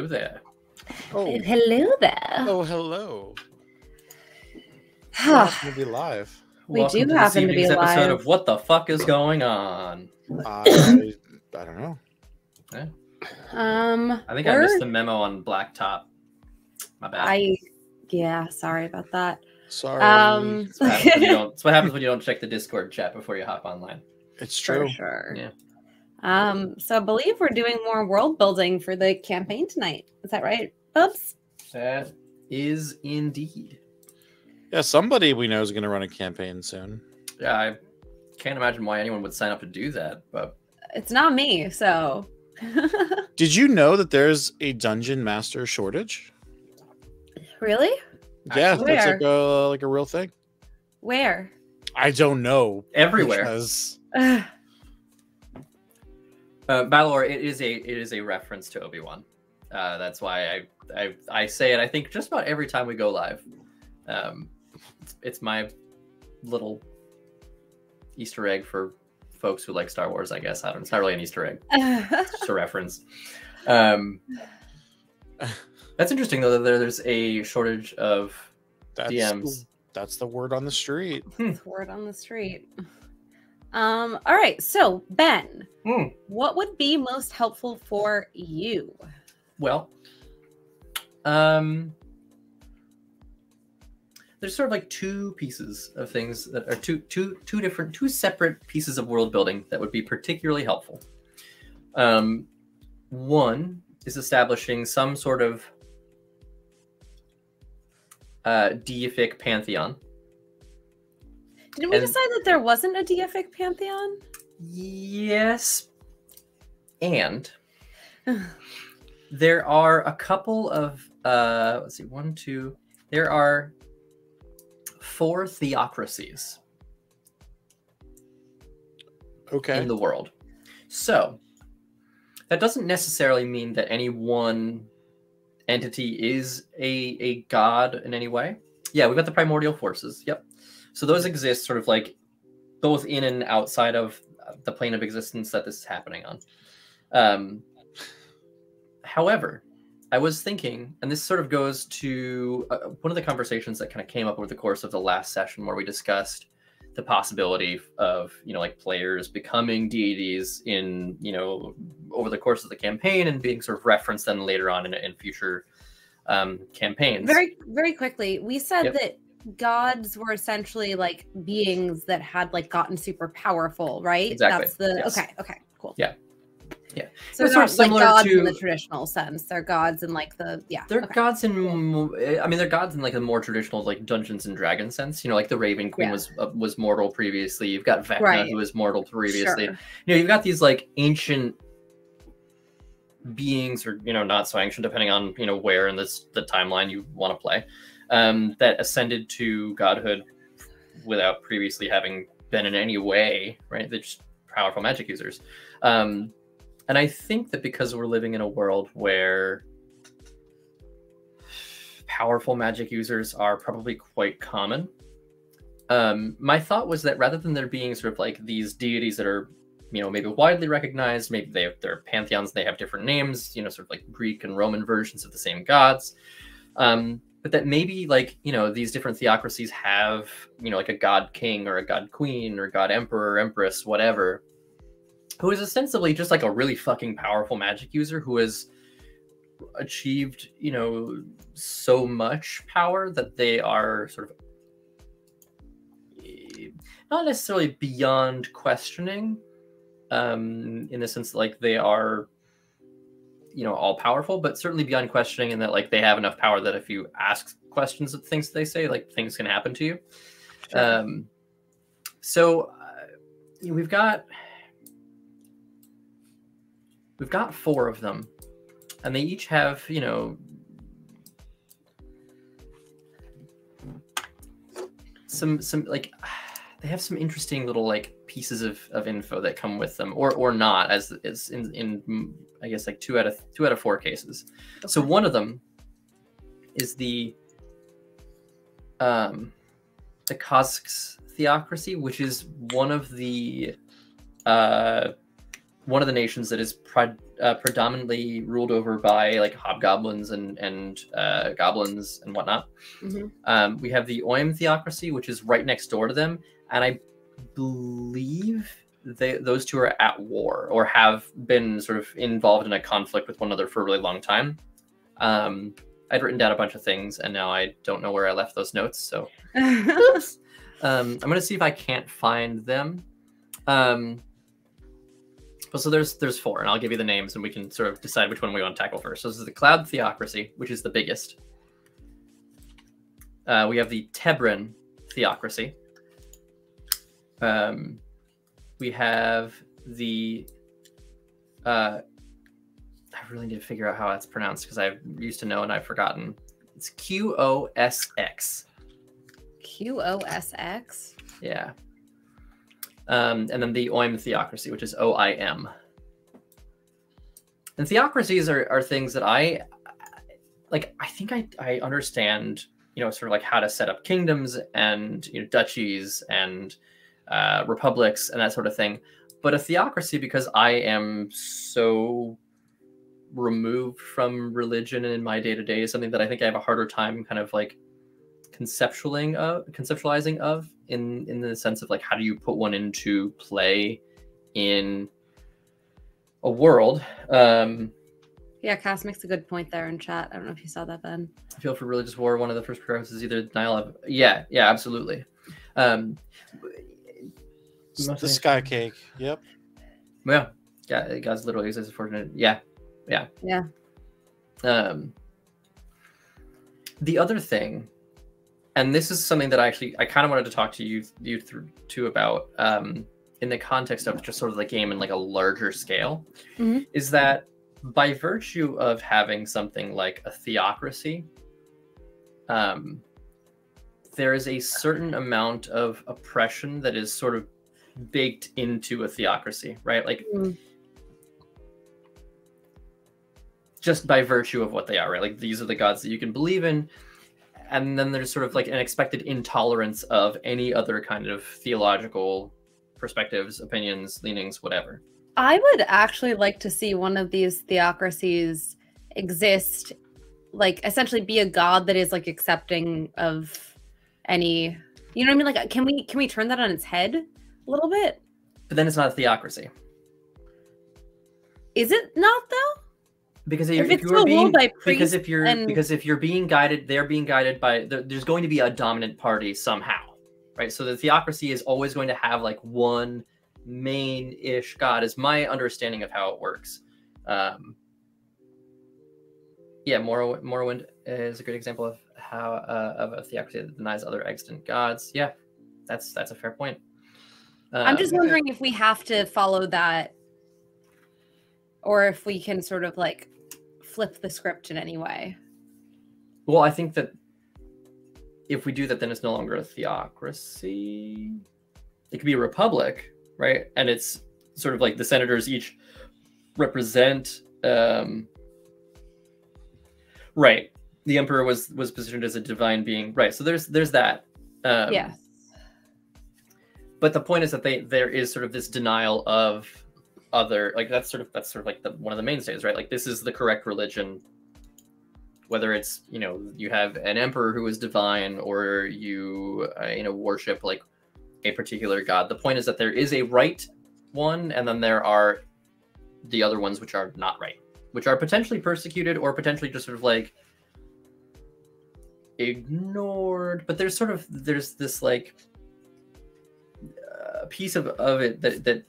Hello there. Oh, Hello there. oh, hello. We happen to be live. We Welcome do to this happen to evening's be episode live. of What the Fuck is Going On? I don't know. Yeah. I I think I missed the memo on Blacktop. My bad. Yeah, sorry about that. Sorry. That's what happens when you don't. That's what happens when you don't check the Discord chat before you hop online. It's For true. sure. Yeah. So I believe we're doing more world building for the campaign tonight. Is that right, Bubs? That is indeed. Yeah, somebody we know is going to run a campaign soon. Yeah, I can't imagine why anyone would sign up to do that, but It's not me, so. Did you know that there's a dungeon master shortage? Really? Yeah, Where? that's like a real thing. Where? I don't know. everywhere. Because Balor, it is a reference to Obi-Wan. That's why I say it. I think just about every time we go live. It's my little Easter egg for folks who like Star Wars. I guess I don't. It's not really an Easter egg. It's just a reference. That's interesting though. That there's a shortage of DMs. That's the word on the street. Word on the street. All right. So Ben, Hmm. what would be most helpful for you? Well, there's sort of like two pieces of things that are two separate pieces of world building that would be particularly helpful. One is establishing some sort of deific pantheon. Didn't we And- decide that there wasn't a deific pantheon? Yes, and there are a couple of let's see, one, two. There are 4 theocracies Okay. in the world. So that doesn't necessarily mean that any one entity is a god in any way. Yeah, we've got the primordial forces. Yep. So those exist sort of like both in and outside of the plane of existence that this is happening on. However, I was thinking, and this sort of goes to one of the conversations that kind of came up over the course of the last session where we discussed the possibility of, like players becoming deities in, over the course of the campaign and being sort of referenced then later on in future campaigns. Very, very quickly, we said Yep. that gods were essentially like beings that had like gotten super powerful, right? Exactly, That's the yes. okay, cool. Yeah. Yeah. So It's they're sort of not like similar gods to- in the traditional sense. They're gods in like the They're okay. gods they're gods in like a more traditional like Dungeons and Dragons sense. Like the Raven Queen was mortal previously. You've got Vecna Right. who was mortal previously. Sure. You've got these like ancient beings, or not so ancient, depending on where in the timeline you want to play, that ascended to godhood without previously having been in any way, right? They're just powerful magic users. And I think that because we're living in a world where powerful magic users are probably quite common, my thought was that rather than there being sort of like these deities that are, maybe widely recognized, maybe they're pantheons, they have different names, sort of like Greek and Roman versions of the same gods, but that maybe like, these different theocracies have, like a god king or a god queen or god emperor or empress, whatever, who is ostensibly just like a really fucking powerful magic user who has achieved, so much power that they are sort of not necessarily beyond questioning, in the sense that like they are, all powerful, but certainly beyond questioning in that like they have enough power that if you ask questions of things they say, like things can happen to you. Sure. So we've got 4 of them, and they each have, some like they have some interesting little like pieces of info that come with them, or not, as in I guess like 2 out of 4 cases. Okay. So one of them is the Khazks theocracy, which is one of the one of the nations that is predominantly ruled over by like hobgoblins and goblins and whatnot. Mhm. We have the Oim theocracy, which is right next door to them, and I believe those two are at war or have been sort of involved in a conflict with one another for a really long time. I'd written down a bunch of things, and now I don't know where I left those notes. So, oops. I'm gonna see if I can't find them. So there's four, and I'll give you the names, and we can sort of decide which one we want to tackle first. So this is the Cloud Theocracy, which is the biggest. We have the Tebran Theocracy. We have the... I really need to figure out how that's pronounced because I used to know and I've forgotten. It's QOSX. QOSX? Yeah. And then the Oim Theocracy, which is OIM. And theocracies are things that I think I understand, sort of like how to set up kingdoms and, duchies and republics and that sort of thing. But a theocracy, because I am so removed from religion in my day-to-day, is something that I think I have a harder time kind of like conceptualizing of in the sense of like, how do you put one into play in a world? Yeah, Cass makes a good point there in chat. I don't know if you saw that, Ben. I feel for religious war, one of the first prerequisites is either denial of... Yeah, absolutely. The sky cake. Yep. Yeah, God's literally exists for... Yeah. The other thing, and this is something that I kind of wanted to talk to you too about, in the context of just sort of the game in like a larger scale, is that by virtue of having something like a theocracy, there is a certain amount of oppression that is sort of baked into a theocracy, right? Like, just by virtue of what they are, right? Like, these are the gods that you can believe in. And then there's sort of like an expected intolerance of any other kind of theological perspectives, opinions, leanings, whatever. I would actually like to see one of these theocracies exist, like essentially be a god that is like accepting of any, you know what I mean? Like, can we turn that on its head a little bit? But then it's not a theocracy. Is it not though? Because if you're being guided, they're being guided by, there's going to be a dominant party somehow, right? So the theocracy is always going to have like one main-ish god, is my understanding of how it works. Morrowind is a good example of how of a theocracy that denies other extant gods. Yeah, that's a fair point. I'm just wondering if we have to follow that, or if we can sort of like flip the script in any way. Well, I think that if we do that, then it's no longer a theocracy. It could be a republic, right? And it's sort of like the senators each represent... right. The emperor was positioned as a divine being. Right. So there's that. Yes. But the point is that there is sort of this denial of other, like that's sort of like one of the mainstays, right? Like, this is the correct religion, whether it's, you have an emperor who is divine, or you worship like a particular god. The point is that there is a right one, and then there are the other ones which are not right, which are potentially persecuted or potentially just sort of like ignored. But there's this like piece of it that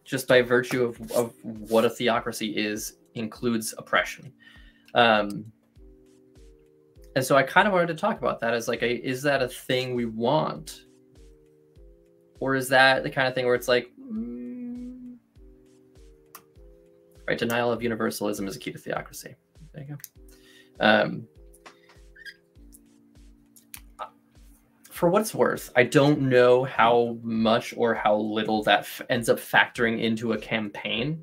just by virtue of what a theocracy is, includes oppression. And so I kind of wanted to talk about that as like, is that a thing we want? Or is that the kind of thing where it's like, right, denial of universalism is a key to theocracy. There you go. For what it's worth, I don't know how much or how little that ends up factoring into a campaign,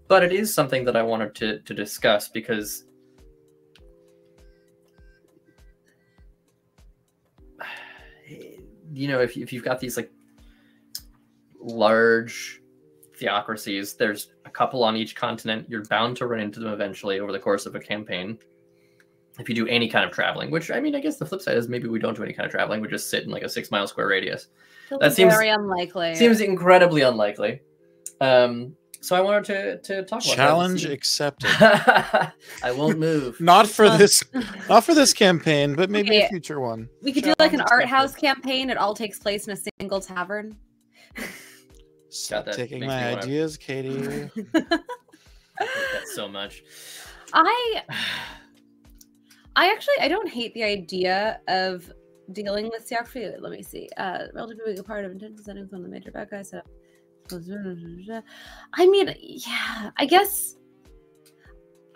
but it is something that I wanted to discuss, because if you've got these like large theocracies. There's a couple on each continent. You're bound to run into them eventually over the course of a campaign. If you do any kind of traveling, which I mean, I guess the flip side is maybe we don't do any kind of traveling. We just sit in like a 6 mile square radius. That seems very unlikely. Seems incredibly unlikely. So I wanted to talk about challenge accepted. I won't move. Not for this campaign, but maybe a future one. We could do like an art house campaign. It all takes place in a single tavern. Stop taking my ideas, Katie. I hate that so much. I don't hate the idea of dealing with theocracy. Let me see. Relatively big part of intention settings on the major bad guy setup. I mean, yeah, I guess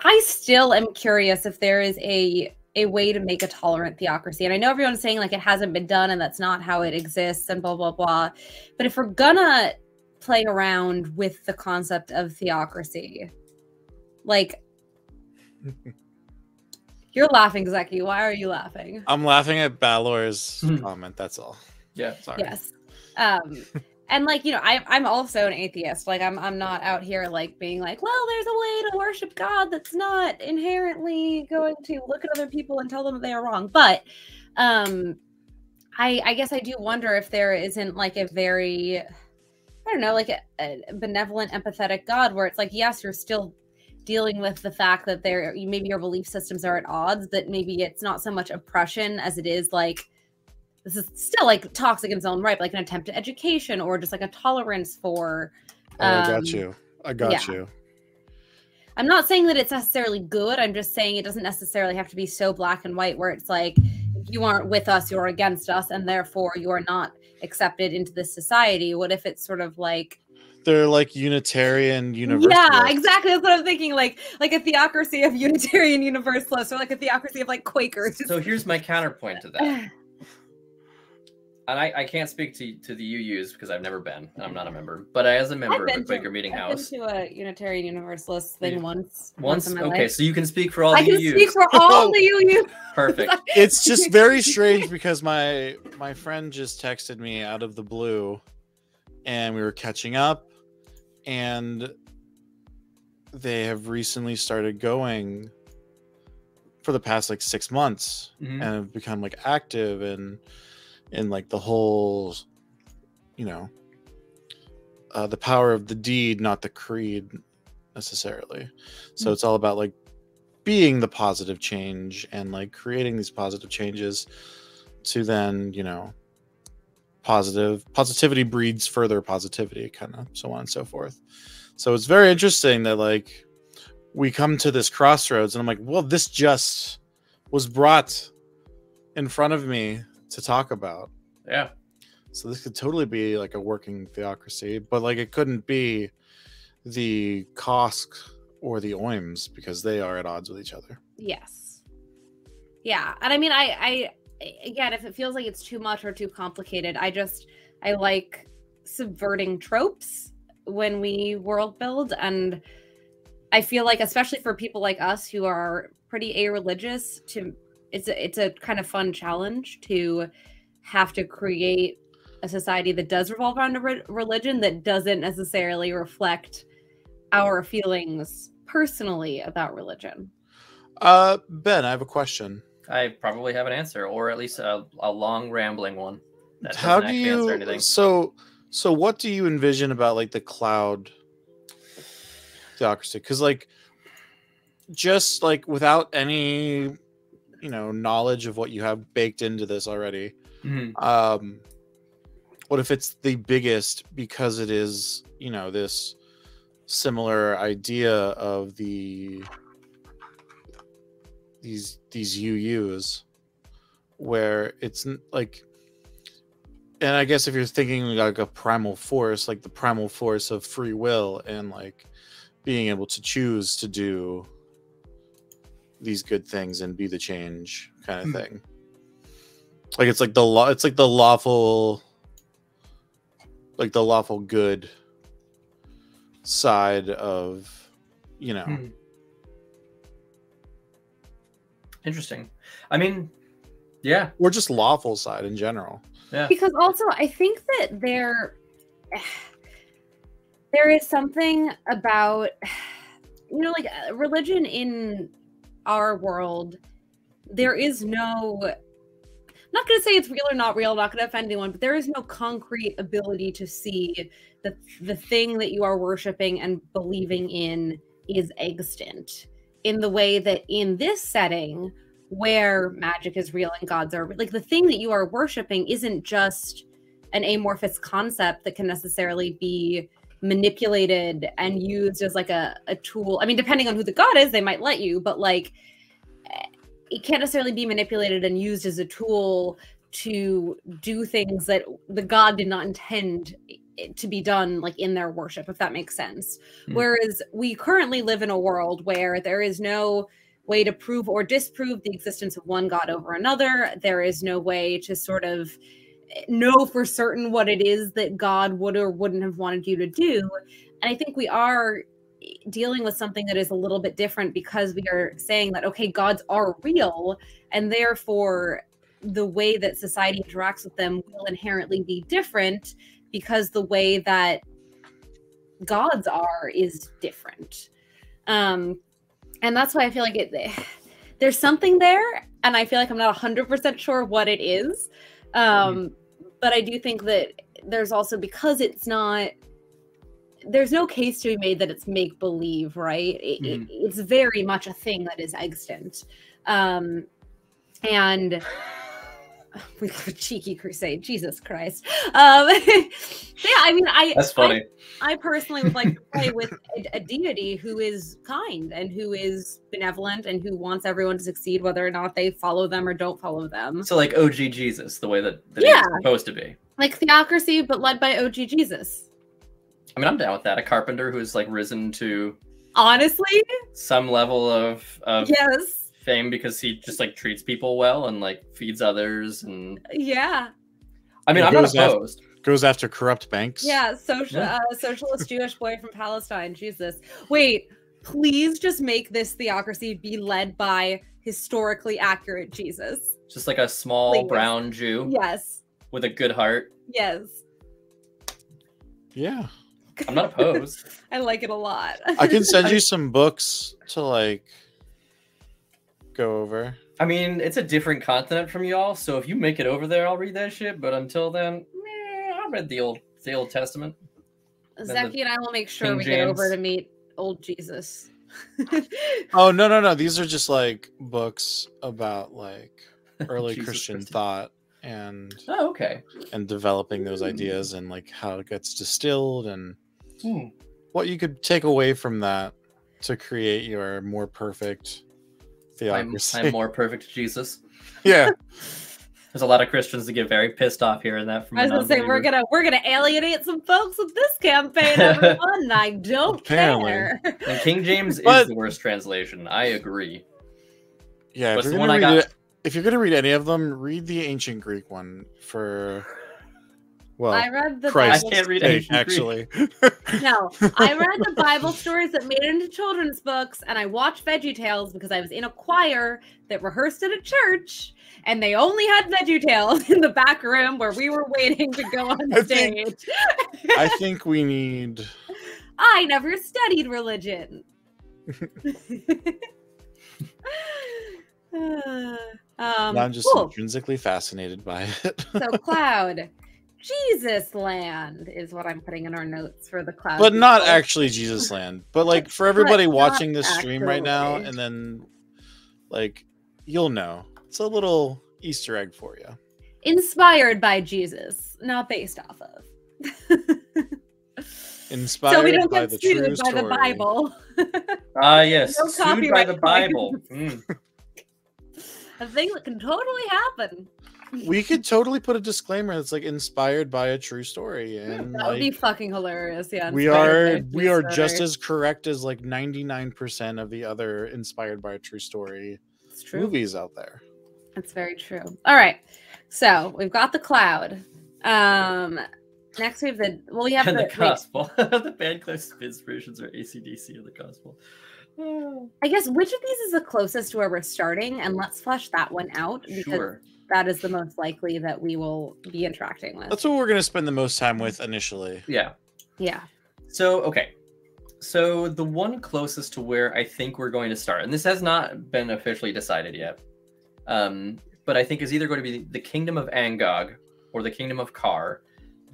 I still am curious if there is a way to make a tolerant theocracy. And I know everyone's saying like it hasn't been done and that's not how it exists and blah, blah, blah. But if we're gonna play around with the concept of theocracy, like... You're laughing, Zeki. Why are you laughing? I'm laughing at Balor's comment. That's all. Yeah. Sorry. Yes. And like, you know, I'm also an atheist. Like I'm not out here like being like, well, there's a way to worship God that's not inherently going to look at other people and tell them they are wrong. But I guess I do wonder if there isn't like a very, I don't know, like a benevolent, empathetic God where it's like, yes, you're still dealing with the fact that maybe your belief systems are at odds, that maybe it's not so much oppression as it is like, this is still like toxic in its own right, but like an attempt at education or just like a tolerance for. I got you. I'm not saying that it's necessarily good. I'm just saying it doesn't necessarily have to be so black and white where it's like, if you aren't with us, you're against us, and therefore you are not accepted into this society. What if it's sort of like, they're like Unitarian Universalists. Yeah, exactly. That's what I'm thinking. Like a theocracy of Unitarian Universalists, or like a theocracy of like Quakers. So here's my counterpoint to that. And I can't speak to the UUs because I've never been, and I'm not a member. But as a member of the Quaker Meeting House, I've been to a Unitarian Universalist thing once. In my life. Okay, so you can speak for all I the UUs. I can speak for all the UUs. Perfect. It's just very strange because my friend just texted me out of the blue, and we were catching up. And they have recently started going for the past like 6 months and have become like active and like the whole, you know, the power of the deed, not the creed necessarily. So it's all about like being the positive change and like creating these positive changes to then, you know, positivity breeds further positivity, kind of so on and so forth. So it's very interesting that like we come to this crossroads and I'm like, well, this just was brought in front of me to talk about. Yeah. So this could totally be like a working theocracy, but like it couldn't be the Kosk or the Oims because they are at odds with each other. Yes. Yeah. And I mean, I again, if it feels like it's too much or too complicated, I like subverting tropes when we world build. And I feel like, especially for people like us who are pretty a-religious, it's a kind of fun challenge to have to create a society that does revolve around a religion that doesn't necessarily reflect our feelings personally about religion. Ben, I have a question. I probably have an answer, or at least a long rambling one. That How doesn't do actually answer anything. So what do you envision about like the cloud theocracy? Because like just like without any, you know, knowledge of what you have baked into this already, what if it's the biggest because it is, you know, this similar idea of these UUs where it's like, and I guess if you're thinking like a primal force, like the primal force of free will and like being able to choose to do these good things and be the change kind of thing. Like it's like the lawful good side of, you know. Interesting. I mean, yeah. Or just lawful side in general. Yeah. Because also I think that there is something about, like religion in our world. There is no, I'm not going to say it's real or not real, I'm not going to offend anyone, but there is no concrete ability to see that the thing that you are worshiping and believing in is extant in the way that in this setting where magic is real and gods are like the thing that you are worshiping isn't just an amorphous concept that can necessarily be manipulated and used as like a tool. I mean, depending on who the god is, they might let you, but like it can't necessarily be manipulated and used as a tool to do things that the god did not intend to be done like in their worship, if that makes sense. Whereas we currently live in a world where there is no way to prove or disprove the existence of one god over another. There is no way to sort of know for certain what it is that God would or wouldn't have wanted you to do. And I think we are dealing with something that is a little bit different because we are saying that, okay, gods are real, and therefore the way that society interacts with them will inherently be different because the way that gods are is different. And that's why I feel like there's something there, and I feel like I'm not 100% sure what it is. But I do think that there's also, because there's no case to be made that it's make-believe, right? It's very much a thing that is extant. And we have a cheeky crusade, Jesus Christ. Yeah, I mean, that's funny. I personally would like to play with a deity who is kind and who is benevolent and who wants everyone to succeed, whether or not they follow them or don't follow them. So like OG Jesus, the way that it's supposed to be. Like theocracy, but led by OG Jesus. I mean, I'm down with that. A carpenter who's like risen to honestly some level of yes fame because he just like treats people well and like feeds others and yeah. I mean, I'm not opposed. Goes after corrupt banks. Yeah, socialist Jewish boy from Palestine. Jesus. Wait, please just make this theocracy be led by historically accurate Jesus. Just like a small brown Jew. Yes. With a good heart. Yes. Yeah. I'm not opposed. I like it a lot. I can send you some books to like go over. I mean, it's a different continent from y'all, so if you make it over there, I'll read that shit. But until then, I read the Old Testament. Zeki and I will make sure we get over to meet old Jesus. Oh no! These are just like books about like early Christian thought and and developing those ideas and like how it gets distilled and what you could take away from that to create your more perfect theocracy. I'm more perfect Jesus. Yeah. There's a lot of Christians that get very pissed off hearing that from I was gonna say we're gonna alienate some folks with this campaign, everyone. And I don't care. And King James is the worst translation. I agree. Yeah, if you're gonna read any of them, read the ancient Greek one for. Well, I read the Christ, I can't read ancient actually. No, I read the Bible stories that made it into children's books, and I watched VeggieTales because I was in a choir that rehearsed at a church, and they only had VeggieTales in the back room where we were waiting to go on stage. I think we need. I never studied religion. I'm just intrinsically fascinated by it. So, Cloud. Jesus Land is what I'm putting in our notes for the Cloud. But not actually Jesus Land. But like for everybody watching this stream right now, and then like you'll know. It's a little Easter egg for you. Inspired by Jesus, not based off of. Inspired so we don't by get sued by the Bible. Yes, no sued by the Bible. A thing that can totally happen. We could totally put a disclaimer that's like inspired by a true story, and that would be fucking hilarious. Yeah, we are just as correct as like 99% of the other inspired by a true story movies out there. That's very true. All right, so we've got the Cloud. Next we have we have the Gospel. The band class inspirations are AC/DC and the Gospel. I guess which of these is the closest to where we're starting, and let's flesh that one out because that is the most likely that we will be interacting with. That's what we're going to spend the most time with initially. Yeah. Yeah. So, okay. So the one closest to where I think we're going to start, and this has not been officially decided yet, but I think is either going to be the Kingdom of Angog or the Kingdom of Kar,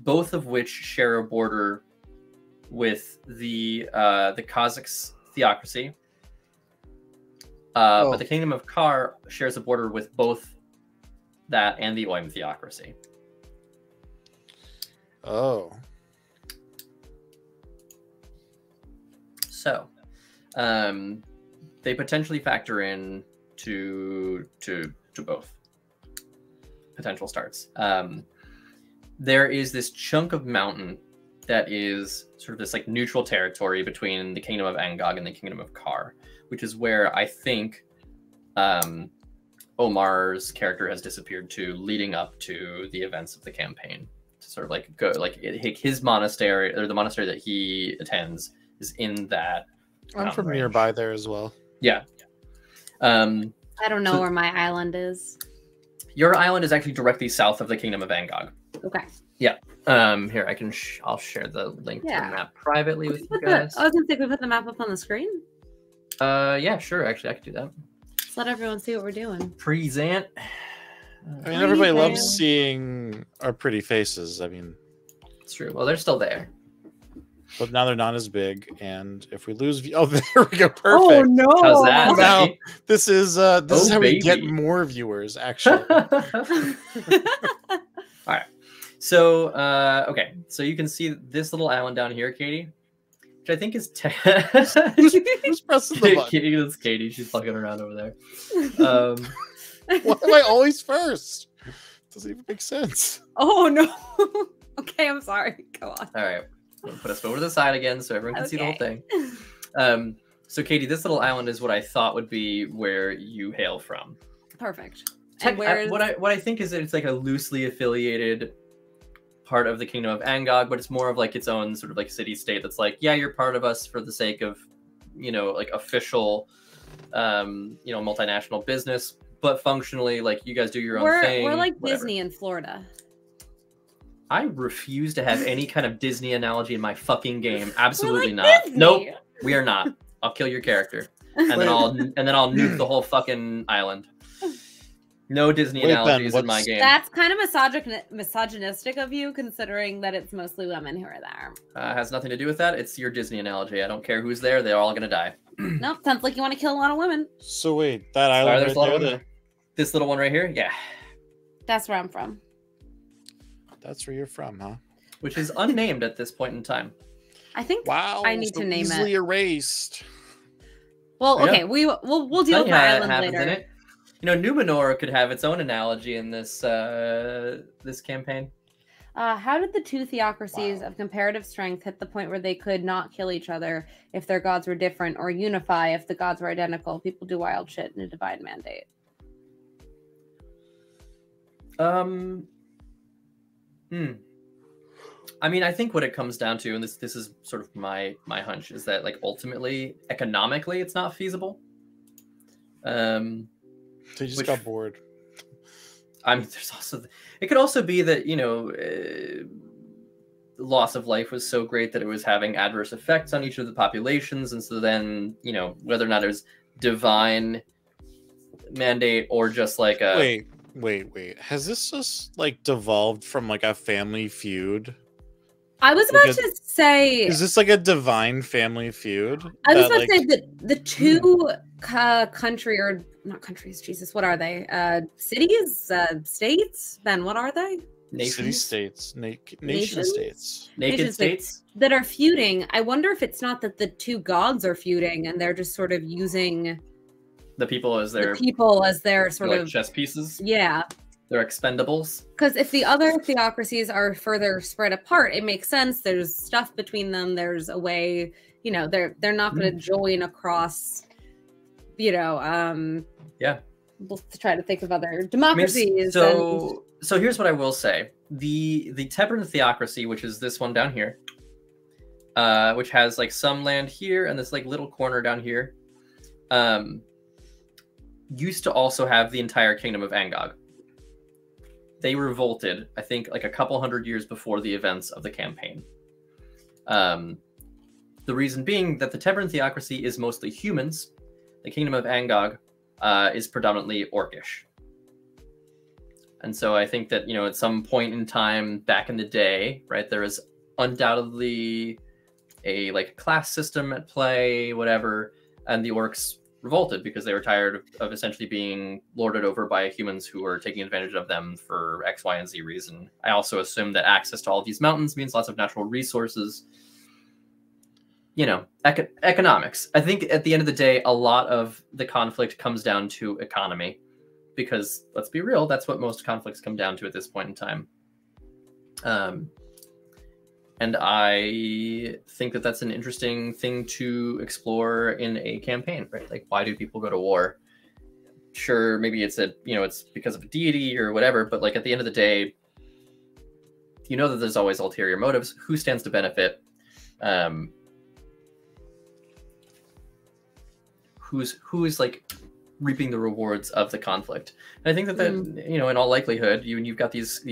both of which share a border with the Kazakh theocracy. But the Kingdom of Kar shares a border with both that and the Oym theocracy. Oh. So, they potentially factor in to both potential starts. There is this chunk of mountain that is sort of this like neutral territory between the Kingdom of Angog and the Kingdom of Kar, which is where I think Omar's character has disappeared to, leading up to the events of the campaign. To sort of like go like his monastery, or the monastery that he attends, is in that. I'm from range. nearby there as well. Yeah. I don't know where my island is. Your island is actually directly south of the Kingdom of Angog. Okay. Yeah. Here I can. I'll share the link to the map privately with you guys. I was gonna say, can we put the map up on the screen? Yeah, sure. Actually, I could do that. Just let everyone see what we're doing. Present. I mean, everybody loves seeing our pretty faces. I mean, it's true. Well, they're still there. But now they're not as big, and if we lose, oh, there we go, perfect. Oh no! How's that? Now this is how baby. we get more viewers. Actually, All right. So, okay. So you can see this little island down here, Katie, which I think is. who's pressing the button? Katie, that's Katie. She's fucking around over there. Why am I always first? Doesn't even make sense. Oh no! Okay, I'm sorry. Go on. All right. I'm gonna put us over to the side again so everyone can see the whole thing. So Katie, this little island is what I thought would be where you hail from. Perfect. What I think is that it's like a loosely affiliated part of the Kingdom of Angog, but it's more of like its own sort of like city state that's like, yeah, you're part of us for the sake of, like official, multinational business, but functionally, like, you guys do your own thing. We're like whatever. Disney in Florida. I refuse to have any kind of Disney analogy in my fucking game. Absolutely like not. Disney. Nope, we are not. I'll kill your character, and then I'll nuke the whole fucking island. No Disney analogies in my game. That's kind of misogynistic of you, considering that it's mostly women who are there. Has nothing to do with that. It's your Disney analogy. I don't care who's there. They're all gonna die. Nope, sounds like you want to kill a lot of women. So wait, that island there's a lot right of there. women. This little one right here, yeah. That's where I'm from. That's where you're from, huh? Which is unnamed at this point in time. I think Wow, I need to name easily it. erased. Well, Yeah. okay, we'll deal with my island later. In it. Numenor could have its own analogy in this this campaign. How did the two theocracies of comparative strength hit the point where they could not kill each other if their gods were different, or unify if the gods were identical? People do wild shit in a divine mandate. I mean, I think what it comes down to, and this is sort of my hunch, is that like ultimately, economically, it's not feasible. They just got bored. I mean, there's also it could also be that the loss of life was so great that it was having adverse effects on each of the populations, and so then whether or not it was divine mandate or just like a wait, has this just like devolved from like a family feud? I was about to say, is this like a divine family feud? I was about to say that the two country, or not countries, Jesus, what are they? Cities, states? Ben, what are they? City states, nation states, naked states that are feuding. I wonder if it's not that the two gods are feuding and they're just sort of using the people as their sort like of chess pieces. Yeah. They're expendables. Because if the other theocracies are further spread apart, it makes sense. There's stuff between them. There's a way, they're not going to join across, yeah. We'll try to think of other democracies. So here's what I will say: the Tebran theocracy, which is this one down here, which has like some land here and this like little corner down here, used to also have the entire kingdom of Angog. They revolted, I think, like a couple hundred years before the events of the campaign. The reason being that the Teveran theocracy is mostly humans. The kingdom of Angog is predominantly orcish. And so I think that, at some point in time back in the day, right, there was undoubtedly a class system at play, whatever, and the orcs revolted because they were tired of essentially being lorded over by humans who were taking advantage of them for X, Y, and Z reason. I also assume that access to all of these mountains means lots of natural resources. Economics. I think at the end of the day, a lot of the conflict comes down to economy. Because let's be real, that's what most conflicts come down to at this point in time. And I think that that's an interesting thing to explore in a campaign, right? Like, why do people go to war? Sure, maybe it's it's because of a deity or whatever, but at the end of the day, that there's always ulterior motives. Who stands to benefit? Who's reaping the rewards of the conflict? And I think that in all likelihood, you've got these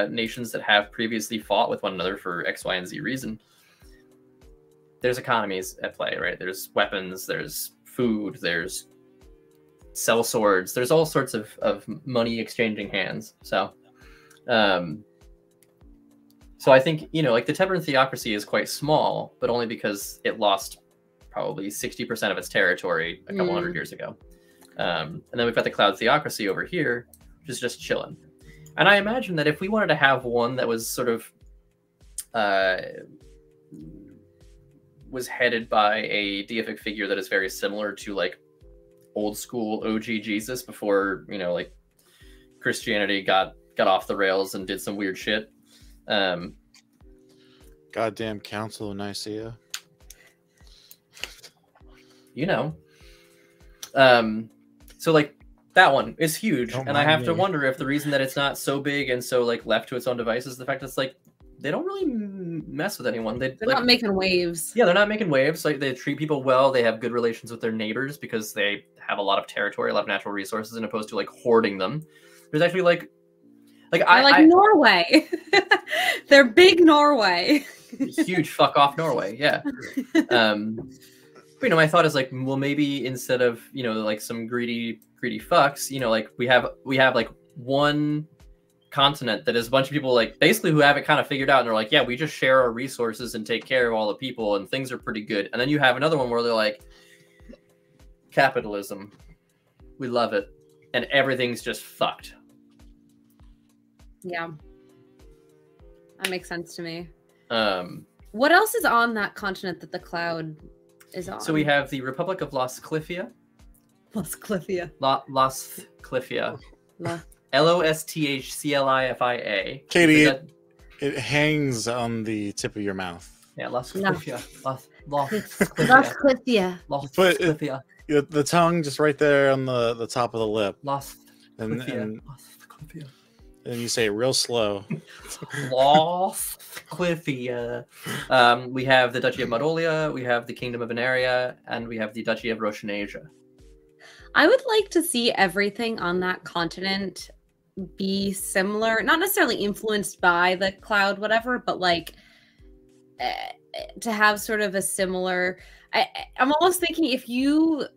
nations that have previously fought with one another for X, Y, and Z reason. There's economies at play, right? There's weapons, there's food, there's sell swords, there's all sorts of money exchanging hands. So I think the Teveran theocracy is quite small, but only because it lost probably 60% of its territory a couple hundred years ago. And then we've got the Cloud theocracy over here, which is just chilling. And I imagine that if we wanted to have one that was sort of was headed by a deific figure that is very similar to old school OG Jesus before Christianity got off the rails and did some weird shit. Goddamn Council of Nicaea. So that one is huge, and I have to wonder if the reason that it's not so big and so left to its own devices is the fact that it's they don't really mess with anyone. They're not making waves. Yeah, they're not making waves. They treat people well. They have good relations with their neighbors because they have a lot of territory, a lot of natural resources, as opposed to hoarding them. There's actually Norway. They're big Norway. Huge fuck off Norway. Yeah. My thought is well, maybe instead of some greedy fucks, we have one continent that is a bunch of people basically who have it kind of figured out, and they're yeah, we just share our resources and take care of all the people and things are pretty good. And then you have another one where they're capitalism, we love it, and everything's just fucked. Yeah, that makes sense to me. What else is on that continent that the Cloud is on? So we have the Republic of Los Cliffia. Los Cliffia. Los Cliffia. LOSTHCLIFIA. Katie, it hangs on the tip of your mouth. Yeah, Los Cliffia. Los Cliffia. Los Cliffia. The tongue just right there on the top of the lip. Los Cliffia. And you say it real slow. Los Cliffia. We have the Duchy of Modolia, we have the Kingdom of Veneria, and we have the Duchy of Roshanesia. I would like to see everything on that continent be similar, not necessarily influenced by the Cloud, whatever, but to have sort of a similar. I'm almost thinking if you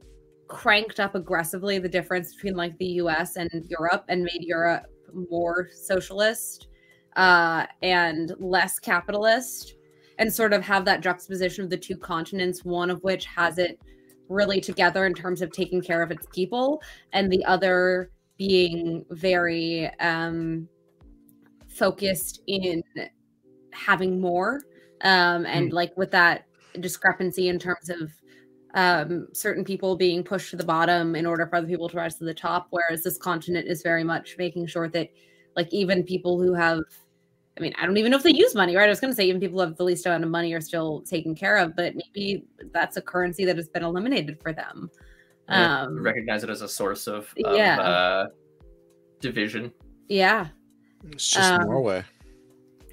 cranked up aggressively the difference between the US and Europe and made Europe more socialist and less capitalist, and sort of have that juxtaposition of the two continents, one of which has it really together in terms of taking care of its people, and the other being very focused in having more, and with that discrepancy in terms of certain people being pushed to the bottom in order for other people to rise to the top, whereas this continent is very much making sure that even people who have, I don't even know if they use money, right? I was going to say even people who have the least amount of money are still taken care of, but maybe that's a currency that has been eliminated for them. Recognize it as a source of division. Yeah. It's just Norway.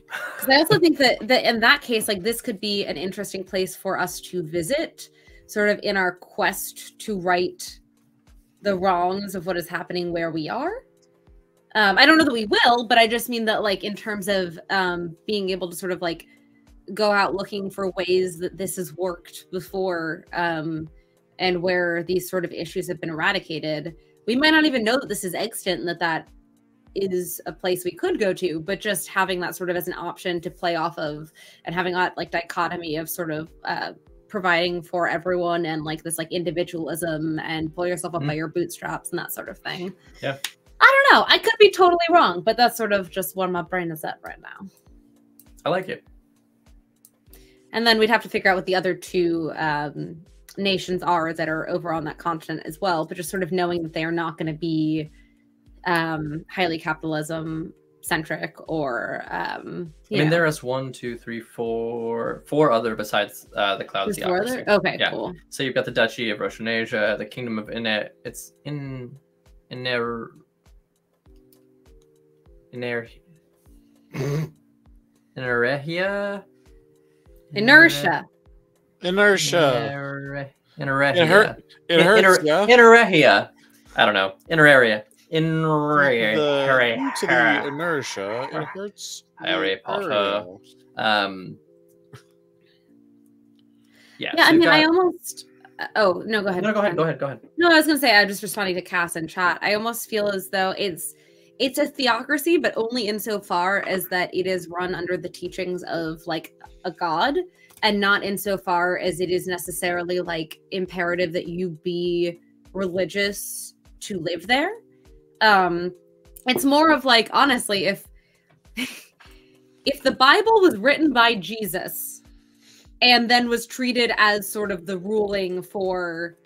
Because I also think that in that case, this could be an interesting place for us to visit, sort of in our quest to right the wrongs of what is happening where we are. I don't know that we will, but I just mean that in terms of being able to sort of go out looking for ways that this has worked before, and where these sort of issues have been eradicated. We might not even know that this is extant and that is a place we could go to, but just having that sort of as an option to play off of, and having that like dichotomy of sort of providing for everyone and like this like individualism and pull yourself up by your bootstraps and that sort of thing. Yeah. I don't know. I could be totally wrong, but that's sort of just what my brain is at right now. I like it. And then we'd have to figure out what the other two nations are that are over on that continent as well, but just sort of knowing that they are not going to be highly capitalism centric or I mean, there is 1, 2, 3, 4 other besides the Cloud there's four Theocracy. other? Okay, Yeah. cool. So you've got the Duchy of Russianasia, the Kingdom of it's Inertia. Inertia. Inertia. Inertia. It hurts, yeah. Inertia. I don't know. Inertia. To the inertia, it hurts. Harry Potter. Yeah. Yeah, so I you've mean, I got- almost. Oh no, go ahead. No, go ahead. No, I was gonna say I'm just responding to Cass in chat. I almost feel as though it's a theocracy, but only insofar as that it is run under the teachings of like a god, and not insofar as it is necessarily like imperative that you be religious to live there. It's more of like, honestly, if the Bible was written by Jesus and then was treated as sort of the ruling for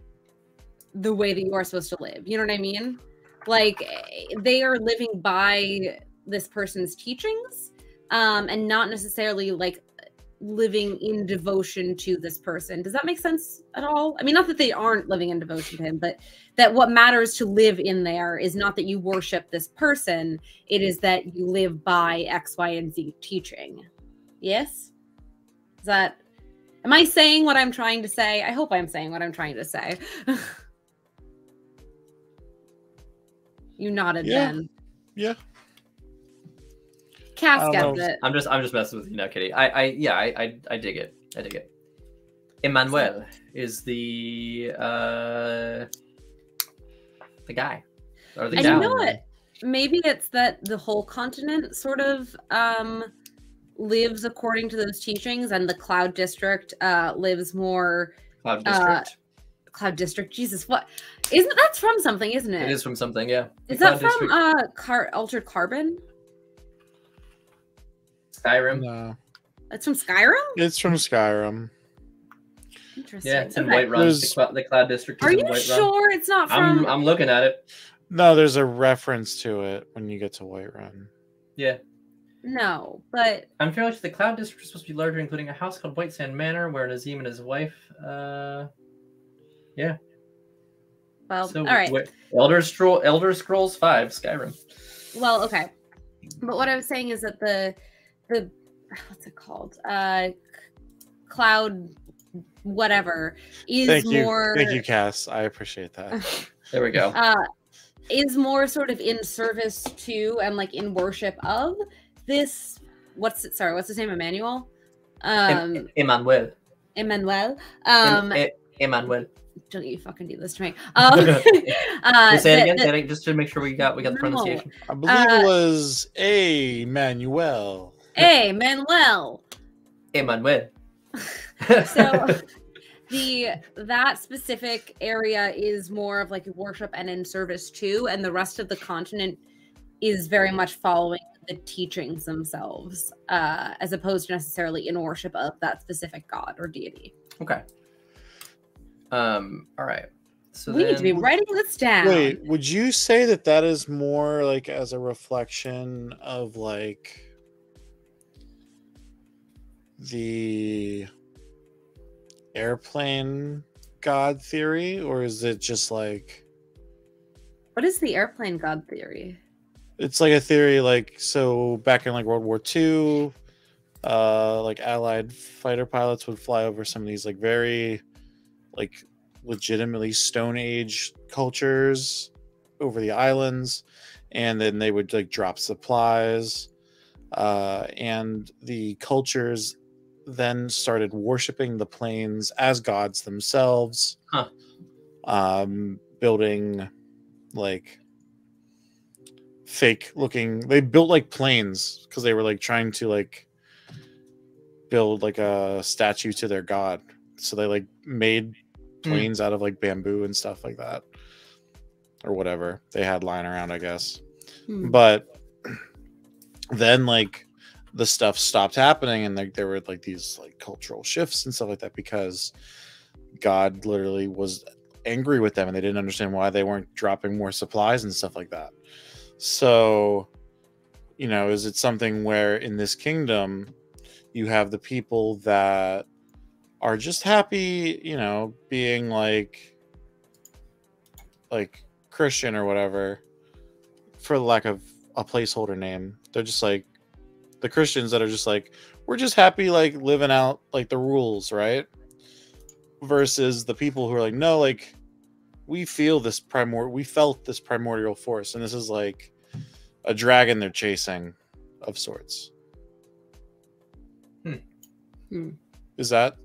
the way that you are supposed to live, you know what I mean? Like, they are living by this person's teachings, and not necessarily like living in devotion to this person. Does that make sense at all? I mean, not that they aren't living in devotion to him, but that what matters to live in there is not that you worship this person, it is that you live by X, Y, and Z teaching. Yes? Am I saying what I'm trying to say? I hope I'm saying what I'm trying to say. You nodded, Yeah. Ben. Yeah. Cass I don't gets know. it. I'm just messing with you now, Kitty. I dig it. I dig it. Emmanuel is the guy or the And gal. you know what? Maybe it's that the whole continent sort of lives according to those teachings, and the Cloud District lives more. Cloud District. Cloud District. Jesus, what? Isn't that's from something? Isn't it? It is from something. Yeah. Is The that Cloud from Altered Carbon? Skyrim? No, That's from Skyrim. it's from Skyrim. Interesting. Yeah, it's in Okay. Whiterun. There's- The Cloud District is Are in you Whiterun. sure it's not from? I'm looking at it. No, there's a reference to it when you get to Whiterun. Yeah. No, but I'm fairly sure the Cloud District is supposed to be larger, including a house called White Sand Manor, where Nazim and his wife. Yeah. well, So, all right. Elder Scrolls 5, Skyrim. Well, okay. But what I was saying is that the what's it called? Cloud whatever is Thank you, more thank you, Cass. I appreciate that. There we go. is more sort of in service to and like in worship of this what's his name? Emmanuel? Emmanuel. Emmanuel. Emmanuel. Don't you fucking do this to me. Just say it again, just to make sure we got the No. pronunciation. I believe it was a Manuel. Hey, Manuel. Emmanuel. So that specific area is more of like worship and in service to, and the rest of the continent is very much following the teachings themselves, as opposed to necessarily in worship of that specific god or deity. Okay. All right. So We need to be then- writing this down. Wait, would you say that that is more like as a reflection of like the airplane god theory, or is it just like What is the airplane god theory? it's like a theory like so back in like World War II, like Allied fighter pilots would fly over some of these like very like legitimately Stone Age cultures over the islands, and then they would like drop supplies, and the cultures then started worshiping the plains as gods themselves. Huh. Building like fake looking, they built like planes because they were like trying to like build like a statue to their god. So they like made planes out of like bamboo and stuff like that, or whatever they had lying around, I guess. But then like the stuff stopped happening, and like there were like these like cultural shifts and stuff like that because God literally was angry with them, and they didn't understand why they weren't dropping more supplies and stuff like that. So, you know, is it something where in this kingdom you have the people that are just happy, you know, being like Christian or whatever, for lack of a placeholder name. They're just like the Christians that are just like, we're just happy like living out like the rules, right? Versus the people who are like, no, like we felt this primordial force, and this is like a dragon they're chasing of sorts. Is that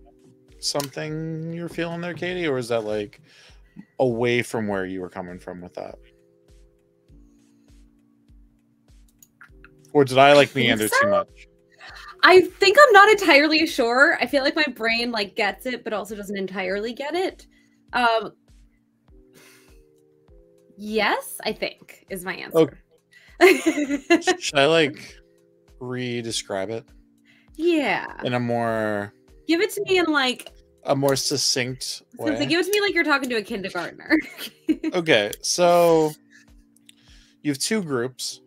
something you're feeling there, Katie, or is that like away from where you were coming from with that? Or did I like meander too much? I think I'm not entirely sure. I feel like my brain like gets it, but also doesn't entirely get it. Yes, I think is my answer. Okay. Should I like re-describe it? Yeah. In a more... Give it to me in like... a more succinct way. Give it to me like you're talking to a kindergartner. Okay, so you have two groups.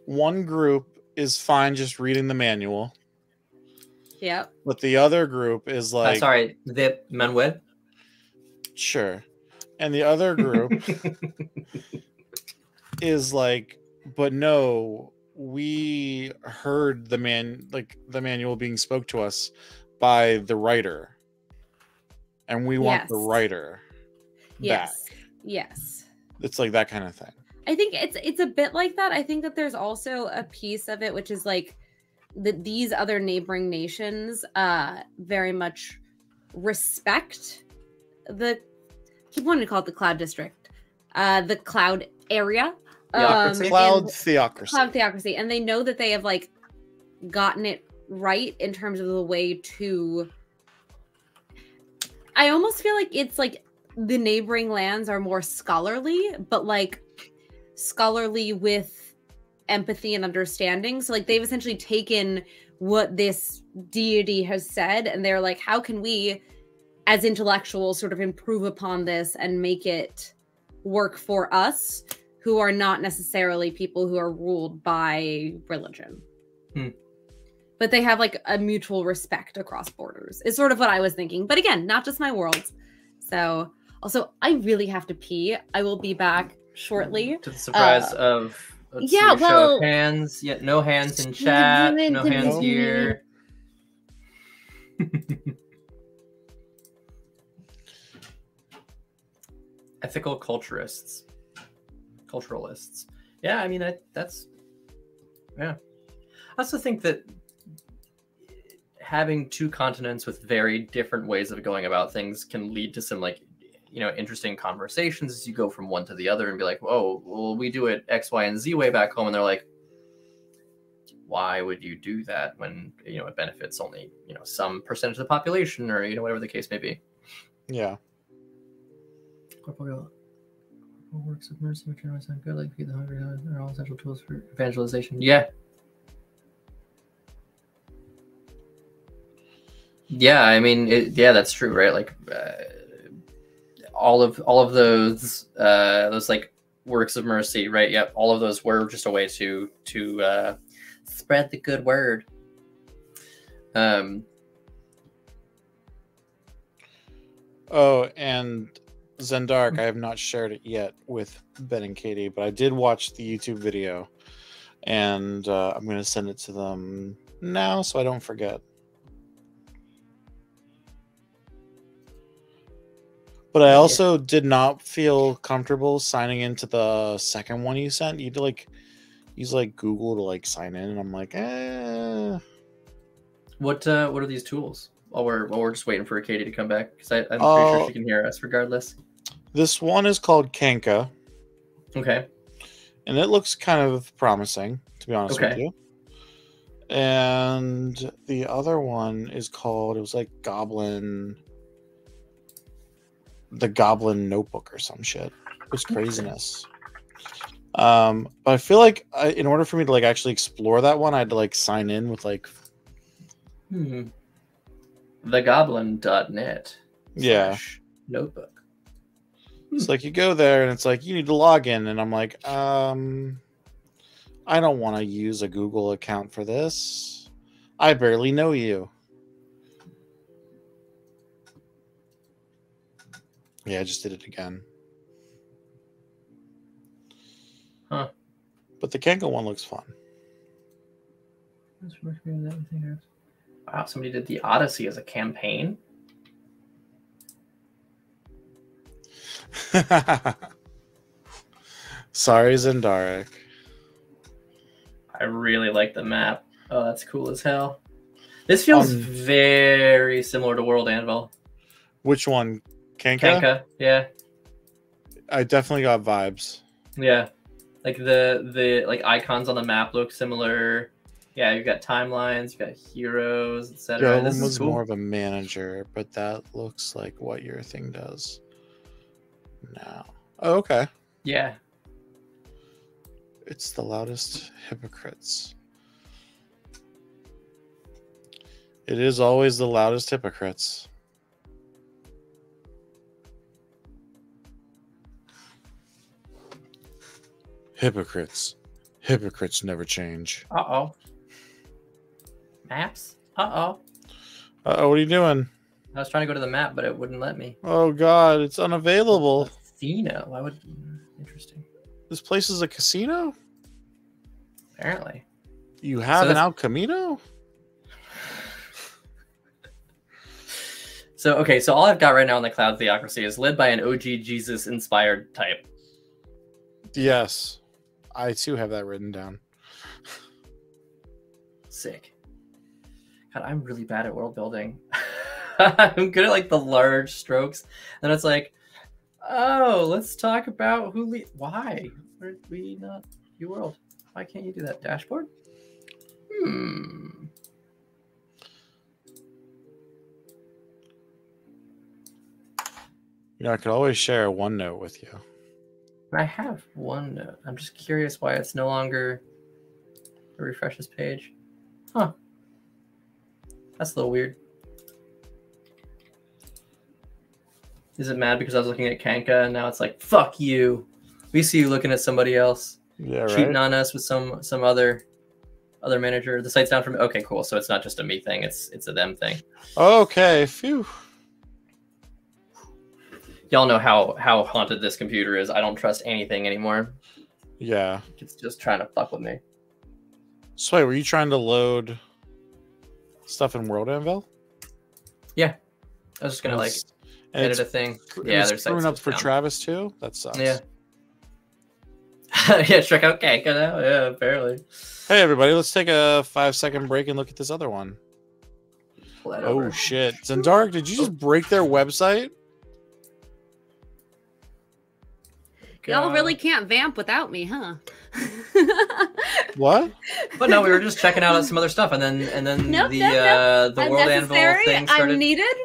One group is fine just reading the manual. Yep. But the other group is like... sorry, the Manuel? Sure. And the other group is like, but no, we heard the manual being spoke to us by the writer, and we want the writer back. Yes. It's like that kind of thing. I think it's a bit like that. I think that there's also a piece of it which is like that these other neighboring nations very much respect the... I keep wanting to call it the Cloud District, the Cloud area. Cloud Theocracy. Cloud Theocracy. And they know that they have like gotten it right in terms of the way to... I almost feel like it's like the neighboring lands are more scholarly, but like scholarly with empathy and understanding. So like they've essentially taken what this deity has said, and they're like, how can we as intellectuals sort of improve upon this and make it work for us, who are not necessarily people who are ruled by religion. But they have like a mutual respect across borders is sort of what I was thinking. But again, not just my world. So also I really have to pee. I will be back shortly. To the surprise of show of hands. Yeah, no hands in chat, no hands here. Ethical culturalists. Yeah, I mean that's yeah. I also think that having two continents with very different ways of going about things can lead to some like, you know, interesting conversations as you go from one to the other and be like, oh, well, we do it X, Y, and Z way back home, and they're like, why would you do that when, you know, it benefits only, you know, some percentage of the population, or, you know, whatever the case may be. Yeah. Works of mercy, which are sound good, like feed the hungry, are all essential tools for evangelization. Yeah. Yeah, I mean, that's true, right? Like, all of those like works of mercy, right? Yep, all of those were just a way to spread the good word. Oh, and Zendark, I have not shared it yet with Ben and Katie, but I did watch the YouTube video, and I'm going to send it to them now so I don't forget. But I also did not feel comfortable signing into the second one you sent. You had to like use like Google to like sign in, and I'm like, What are these tools? While we're just waiting for Katie to come back, because I'm pretty sure she can hear us regardless. This one is called Kanka, Okay. and it looks kind of promising, to be honest with Okay. you. And the other one is called, it was like the Goblin Notebook or some shit. It was craziness. But I feel like in order for me to like actually explore that one, I had to like sign in with like thegoblin.net yeah notebook. It's like you go there and it's like you need to log in, and I'm like, I don't want to use a Google account for this. I barely know you. Yeah, I just did it again. Huh. But the Kanka one looks fun. Wow, somebody did the Odyssey as a campaign. Sorry, Zendaric. I really like the map. Oh, that's cool as hell. This feels very similar to World Anvil. Which one? Kanka? Kanka, yeah. I definitely got vibes. Yeah. Like the like icons on the map look similar. Yeah, you've got timelines, you've got heroes, etc. This This was is cool. more of a manager, but that looks like what your thing does now. Oh, okay. Yeah. It's the loudest hypocrites. It is always the loudest hypocrites. Hypocrites. Hypocrites never change. Uh-oh. Maps? Uh-oh. Uh-oh, what are you doing? I was trying to go to the map, but it wouldn't let me. Oh god, it's unavailable. Casino? Why would... Interesting. This place is a casino? Apparently. You have an El Camino? So, okay, so all I've got right now in the Cloud Theocracy is led by an OG Jesus-inspired type. Yes. I too have that written down. Sick. God, I'm really bad at world building. I'm good at like the large strokes. And it's like, oh, let's talk about why are we not view world? Why can't you do that? Dashboard? You know, I could always share a OneNote with you. I have OneNote. I'm just curious why it's no longer a refresh this page. Huh. That's a little weird. Is it mad because I was looking at Kanka and now it's like, fuck you. We see you looking at somebody else. Yeah, cheating right? on us with some other manager. The site's down from okay, cool. So it's not just a me thing, it's a them thing. Okay, phew. Y'all know how haunted this computer is. I don't trust anything anymore. Yeah. It's just trying to fuck with me. So wait, were you trying to load stuff in World Anvil? Yeah. I was just gonna edit a thing. Yeah, there's screwing up for down. Travis too. That sucks. Yeah. Yeah, check out Kanka now. Yeah, apparently. Hey everybody, let's take a 5-second break and look at this other one. Oh over. Shit. Zendaric, did you just break their website? Y'all really can't vamp without me, huh? What? But no, we were just checking out some other stuff, and then the World Anvil thing started. I'm needed,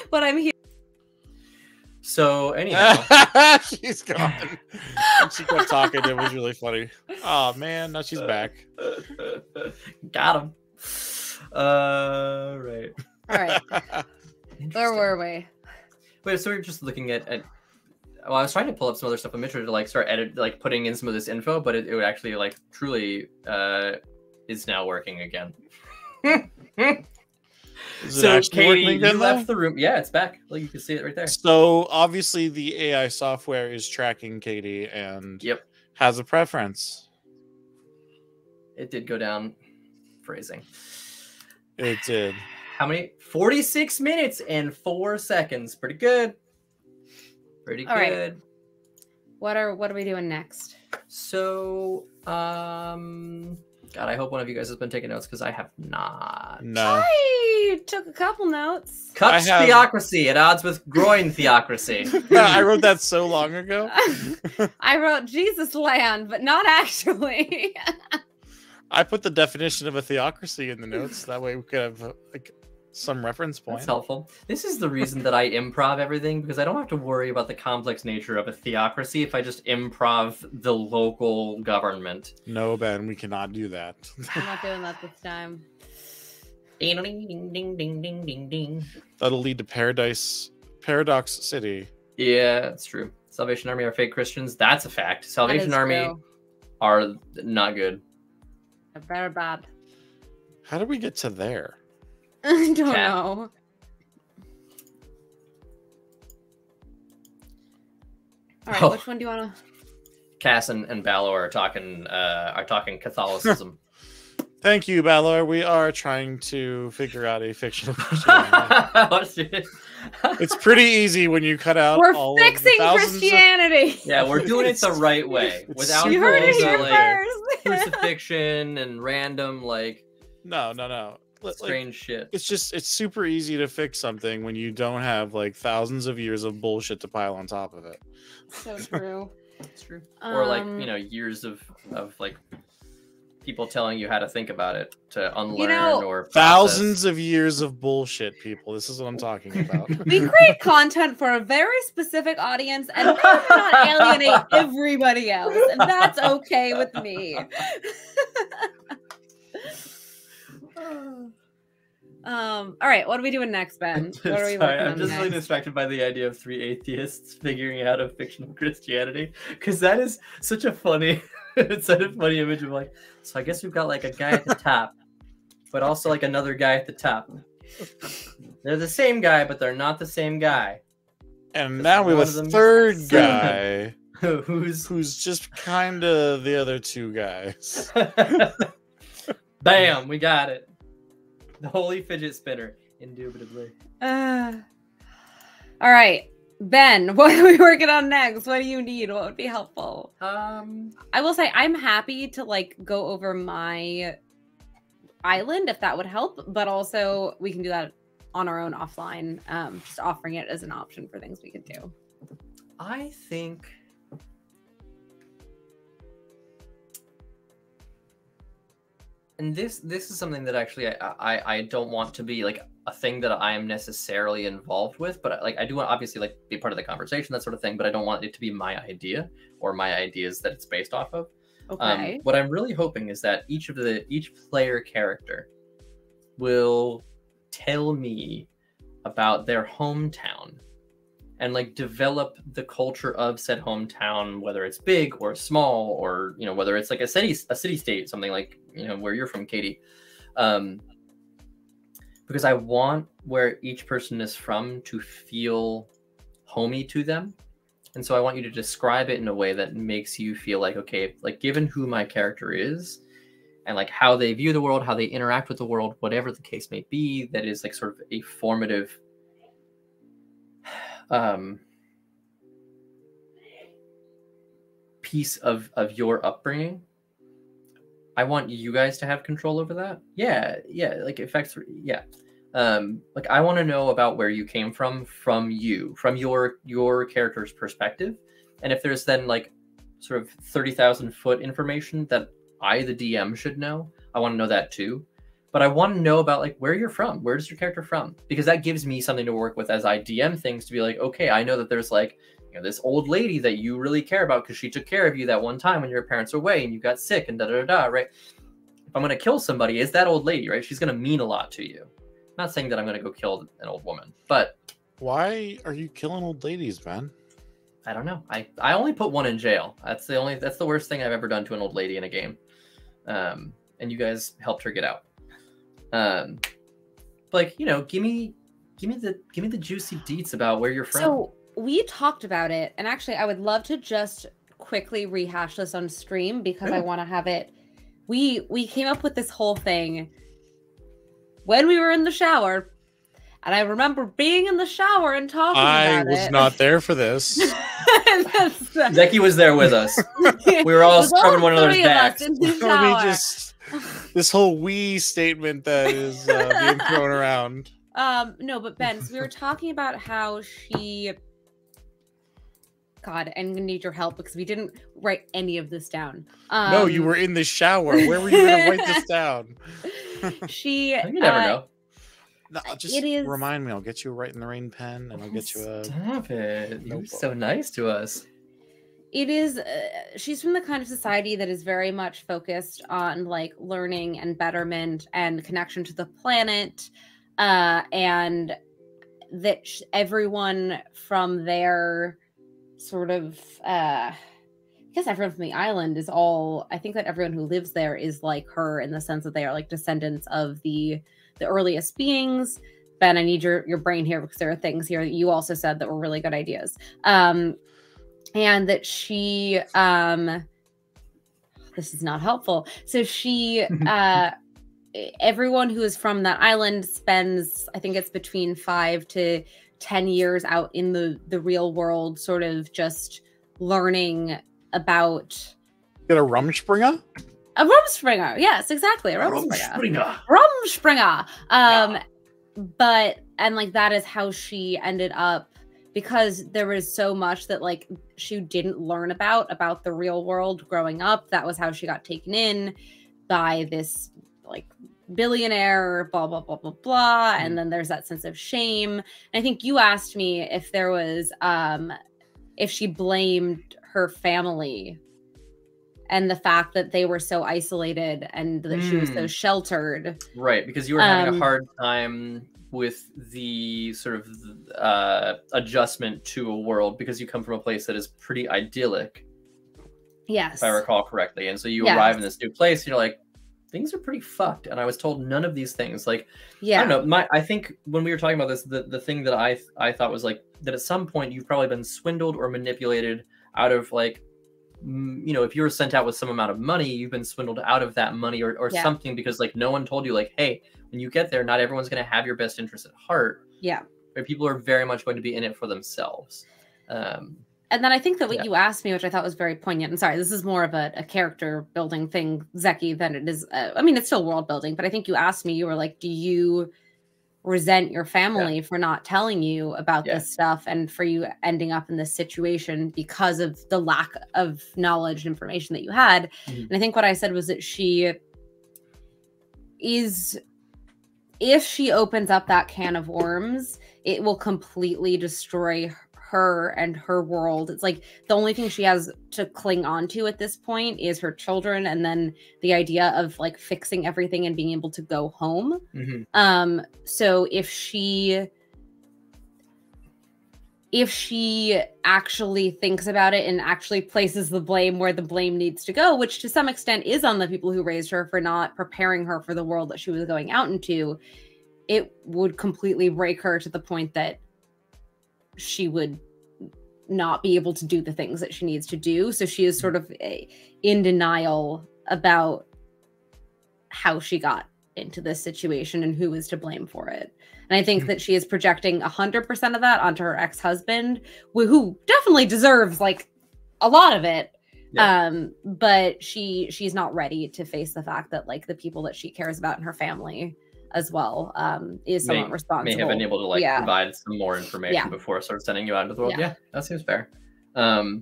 but I'm here. So anyhow, she's gone. She kept talking. It was really funny. Oh man, now she's back. Got him. Right. All right. Where were we? Wait, so we're just looking at. Well, I was trying to pull up some other stuff on Mitra to like start putting in some of this info, but it would actually like truly is now working again. So Katie, you left the room. Yeah, it's back. Like you can see it right there. So obviously the AI software is tracking Katie and has a preference. It did go down. Phrasing. It did. How many? 46 minutes and 4 seconds. Pretty good. Pretty good. Right. What are we doing next? So, got God, I hope one of you guys has been taking notes because I have not. No. I took a couple notes. Cuts theocracy at odds with groin theocracy. I wrote that so long ago. I wrote Jesus land, but not actually. I put the definition of a theocracy in the notes. That way we could have like some reference point. That's helpful. This is the reason that I improv everything, because I don't have to worry about the complex nature of a theocracy if I just improv the local government. No, Ben, we cannot do that. I'm not doing that this time. Ding ding ding ding ding ding ding. That'll lead to Paradox City. Yeah, that's true. Salvation Army are fake Christians. That's a fact. Salvation That is Army true. are not good. They're bad. How did we get to there? I don't Cat. know. All right, Oh. which one do you want to? Cass and Balor are talking Catholicism. Thank you, Balor. We are trying to figure out a fictional Christianity. It's pretty easy when you cut out We're all fixing of the thousands of- Christianity. Yeah, we're doing it the right way It's without super You heard it easy. here like first. crucifixion and random like No. Like, strange shit. it's super easy to fix something when you don't have like thousands of years of bullshit to pile on top of it. So true. It's true. Or like, Um, years of like people telling you how to think about it to unlearn You know, or process. Thousands of years of bullshit, people. This is what I'm talking about. We create content for a very specific audience and we do not alienate everybody else. And that's okay with me. All right, what are we doing next, Ben? What are we Sorry, working I'm on just really next? distracted by the idea of three atheists figuring out a fictional Christianity, because that is such a funny, it's such a funny image of like, so I guess we've got like a guy at the top, but also like another guy at the top. They're the same guy, but they're not the same guy. And now we one have of a them's third Cinnamon. guy Who's just kind of the other two guys. Bam, we got it. The holy fidget spinner, indubitably. All right, Ben, what are we working on next? What do you need? What would be helpful? I will say I'm happy to like go over my island if that would help, but also we can do that on our own offline, just offering it as an option for things we could do. I think and this is something that actually I don't want to be like a thing that I am necessarily involved with, but like I do want to obviously like be part of the conversation, that sort of thing, but I don't want it to be my idea or my ideas that it's based off of. Okay. What I'm really hoping is that each player character will tell me about their hometown and like develop the culture of said hometown, whether it's big or small, or whether it's like a city state, something like where you're from, Katie. Because I want where each person is from to feel homey to them. And so I want you to describe it in a way that makes you feel like, okay, like given who my character is and like how they view the world, how they interact with the world, whatever the case may be, that is like sort of a formative piece of your upbringing. I want you guys to have control over that. Yeah, like effects. Yeah, like I want to know about where you came from your character's perspective, and if there's then like sort of 30,000 foot information that I, the DM, should know, I want to know that too. But I want to know about like where you're from. Where's your character from? Because that gives me something to work with as I DM things, to be like, okay, I know that there's like this old lady that you really care about because she took care of you that one time when your parents were away and you got sick and right? If I'm going to kill somebody, it's that old lady, right? She's going to mean a lot to you. I'm not saying that I'm going to go kill an old woman, but Why are you killing old ladies, man? I don't know. I only put one in jail. That's the worst thing I've ever done to an old lady in a game. And you guys helped her get out. Like, give me the juicy deets about where you're from. So we talked about it, and actually I would love to just quickly rehash this on stream because I want to have it. We came up with this whole thing when we were in the shower, and I remember being in the shower and talking I about was it. not there for this. Becky was there with us. We were all It was all scrubbing one three another's of us backs. in the Let me shower. just this whole "we" statement that is being thrown around. No, but Ben, so we were talking about how she. God, I'm gonna need your help because we didn't write any of this down. No, you were in the shower. Where were you gonna write this down? She. You never know. No, just It is- remind me. I'll get you a Write in the Rain pen, and I'll get you a. Stop it! You're notebook. so nice to us. It is. She's from the kind of society that is very much focused on like learning and betterment and connection to the planet, and that everyone from their sort of. I guess everyone from the island is all. I think that everyone who lives there is like her in the sense that they are like descendants of the earliest beings. Ben, I need your brain here because there are things here that you also said that were really good ideas. And that she this is not helpful. So she everyone who is from that island spends, I think it's between 5 to 10 years out in the real world, sort of just learning about Get a Rumspringa? a Rumspringa. Yes, exactly. A Rumspringa. Rumspringa. But and like that is how she ended up, because there was so much that like she didn't learn about the real world growing up. That was how she got taken in by this like billionaire, blah blah blah blah blah. And then there's that sense of shame. And I think you asked me if there was if she blamed her family and the fact that they were so isolated and that she was so sheltered. Right, because you were having a hard time with the sort of adjustment to a world because you come from a place that is pretty idyllic. Yes. If I recall correctly. And so you arrive in this new place and you're like, things are pretty fucked. And I was told none of these things. Like, yeah. I don't know. I think when we were talking about this, the thing that I thought was like that at some point you've probably been swindled or manipulated out of like, you know, if you were sent out with some amount of money, you've been swindled out of that money or something, because like no one told you like, hey, when you get there, not everyone's going to have your best interest at heart. Yeah. But people are very much going to be in it for themselves. And then I think that what you asked me, which I thought was very poignant, and sorry, this is more of a character building thing, Zeki, than it is. I mean, it's still world building, but I think you asked me, you were like, do you resent your family for not telling you about this stuff and for you ending up in this situation because of the lack of knowledge and information that you had? And I think what I said was that she is, if she opens up that can of worms, it will completely destroy her and her world. It's like the only thing she has to cling on to at this point is her children, and then the idea of like fixing everything and being able to go home. So if she actually thinks about it and actually places the blame where the blame needs to go, which to some extent is on the people who raised her for not preparing her for the world that she was going out into, it would completely break her to the point that she would not be able to do the things that she needs to do. So she is sort of in denial about how she got into this situation and who is to blame for it. And I think that she is projecting 100% of that onto her ex-husband, who definitely deserves like a lot of it. But she's not ready to face the fact that like the people that she cares about in her family as well is somewhat responsible. May have been able to like provide some more information before sort of sending you out into the world. Yeah, that seems fair. Also,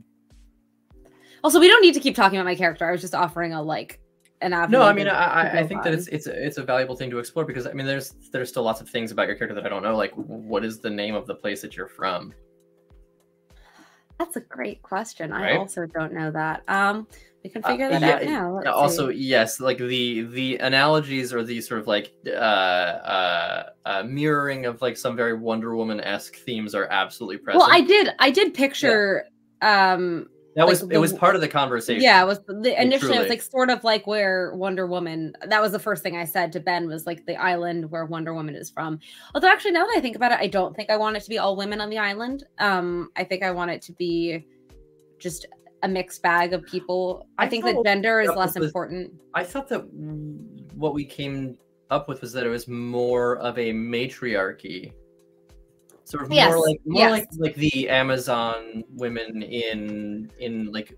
we don't need to keep talking about my character. I was just offering a like an avenue. No, I mean I think that it's a valuable thing to explore, because I mean there's still lots of things about your character that I don't know. Like, what is the name of the place that you're from? That's a great question. Right? I also don't know that. We can figure that out now. Let's also, see. yes, like the analogies or the sort of like mirroring of like some very Wonder Woman-esque themes are absolutely present. Well, I did picture that was it was part of the conversation. Yeah, it was initially it was like sort of like where Wonder Woman, that was the first thing I said to Ben, was like the island where Wonder Woman is from. Although actually now that I think about it, I don't think I want it to be all women on the island. I think I want it to be just a mixed bag of people. I think that gender is less important. I thought that what we came up with was that it was more of a matriarchy. Sort of more like the Amazon women in like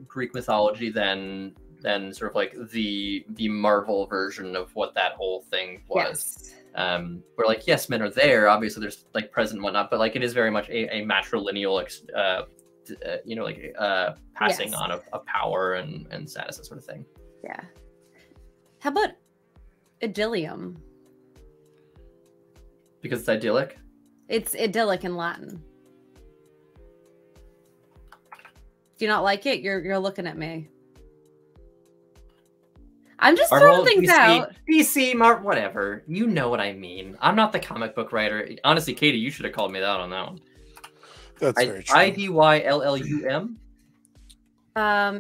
Greek mythology than and sort of like the Marvel version of what that whole thing was. Yes. Where like yes, men are there. Obviously, there's like present and whatnot, but like it is very much a matrilineal, passing Yes. on of power and status, that sort of thing. Yeah. How about idyllium? Because it's idyllic. It's idyllic in Latin. Do you not like it? You're looking at me. I'm just throwing things out. DC, Mark, whatever. You know what I mean. I'm not the comic book writer. Honestly, Katie, you should have called me out on that one. That's very true. IDYLLUM.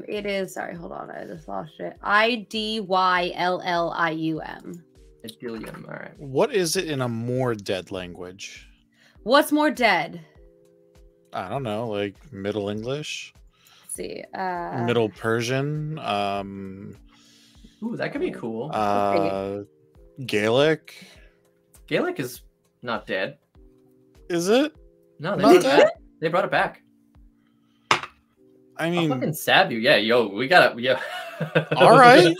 It is. Sorry, hold on. I just lost it. IDYLLIUM. Idyllium. All right. What is it in a more dead language? What's more dead? I don't know, like Middle English, Let's see. Middle Persian, Ooh, that could be cool. Gaelic. Gaelic is not dead. Is it? No, they Not brought it dead? back. They brought it back. I I'll mean, fucking stab you. Yeah, yo, we gotta. Yeah. All right.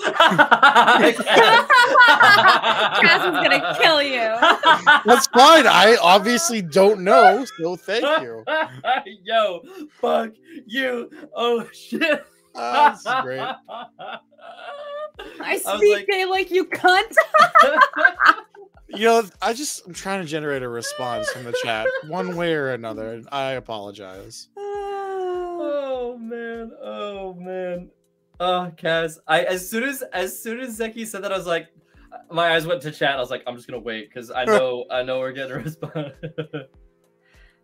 Cass is gonna kill you. that's fine. I obviously don't know, so thank you. Yo, fuck you. Oh shit. That's great. I was speak like- Gaelic, you cunt. You know, I'm trying to generate a response from the chat, one way or another. And I apologize. Oh man. Oh man. Oh, Kaz. As soon as Zeki said that, I was like, my eyes went to chat. I was like, I'm just gonna wait because I know we're getting a response.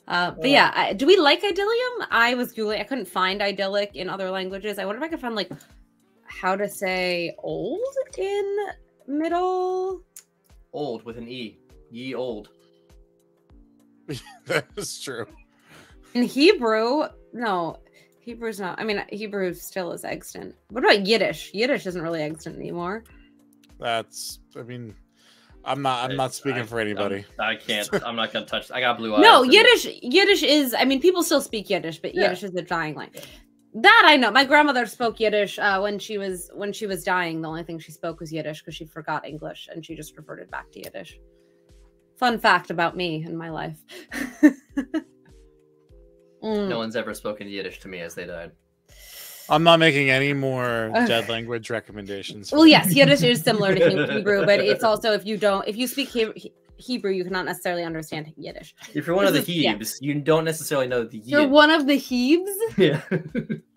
But yeah, do we like idyllium? I was Googling. I couldn't find idyllic in other languages. I wonder if I could find like how to say old in middle. Old with an E. Ye old. That is true. In Hebrew, no, Hebrew's not. I mean, Hebrew still is extant. What about Yiddish? Yiddish isn't really extant anymore. That's. I mean, I'm not speaking for anybody. I can't. I'm not gonna touch. I got blue eyes. No, and- Yiddish is. I mean, people still speak Yiddish, but Yeah. Yiddish is a dying language. That I know. My grandmother spoke Yiddish when she was dying. The only thing she spoke was Yiddish because she forgot English and she just reverted back to Yiddish. Fun fact about me and my life. No one's ever spoken Yiddish to me as they died. I'm not making any more dead language recommendations. Well, yes, Yiddish is similar to Hebrew, but it's also if you speak Hebrew, you cannot necessarily understand Yiddish. If you're one of the This is- yeah. Hebes, you don't necessarily know the You're Yid. one of the Hebes. Yeah.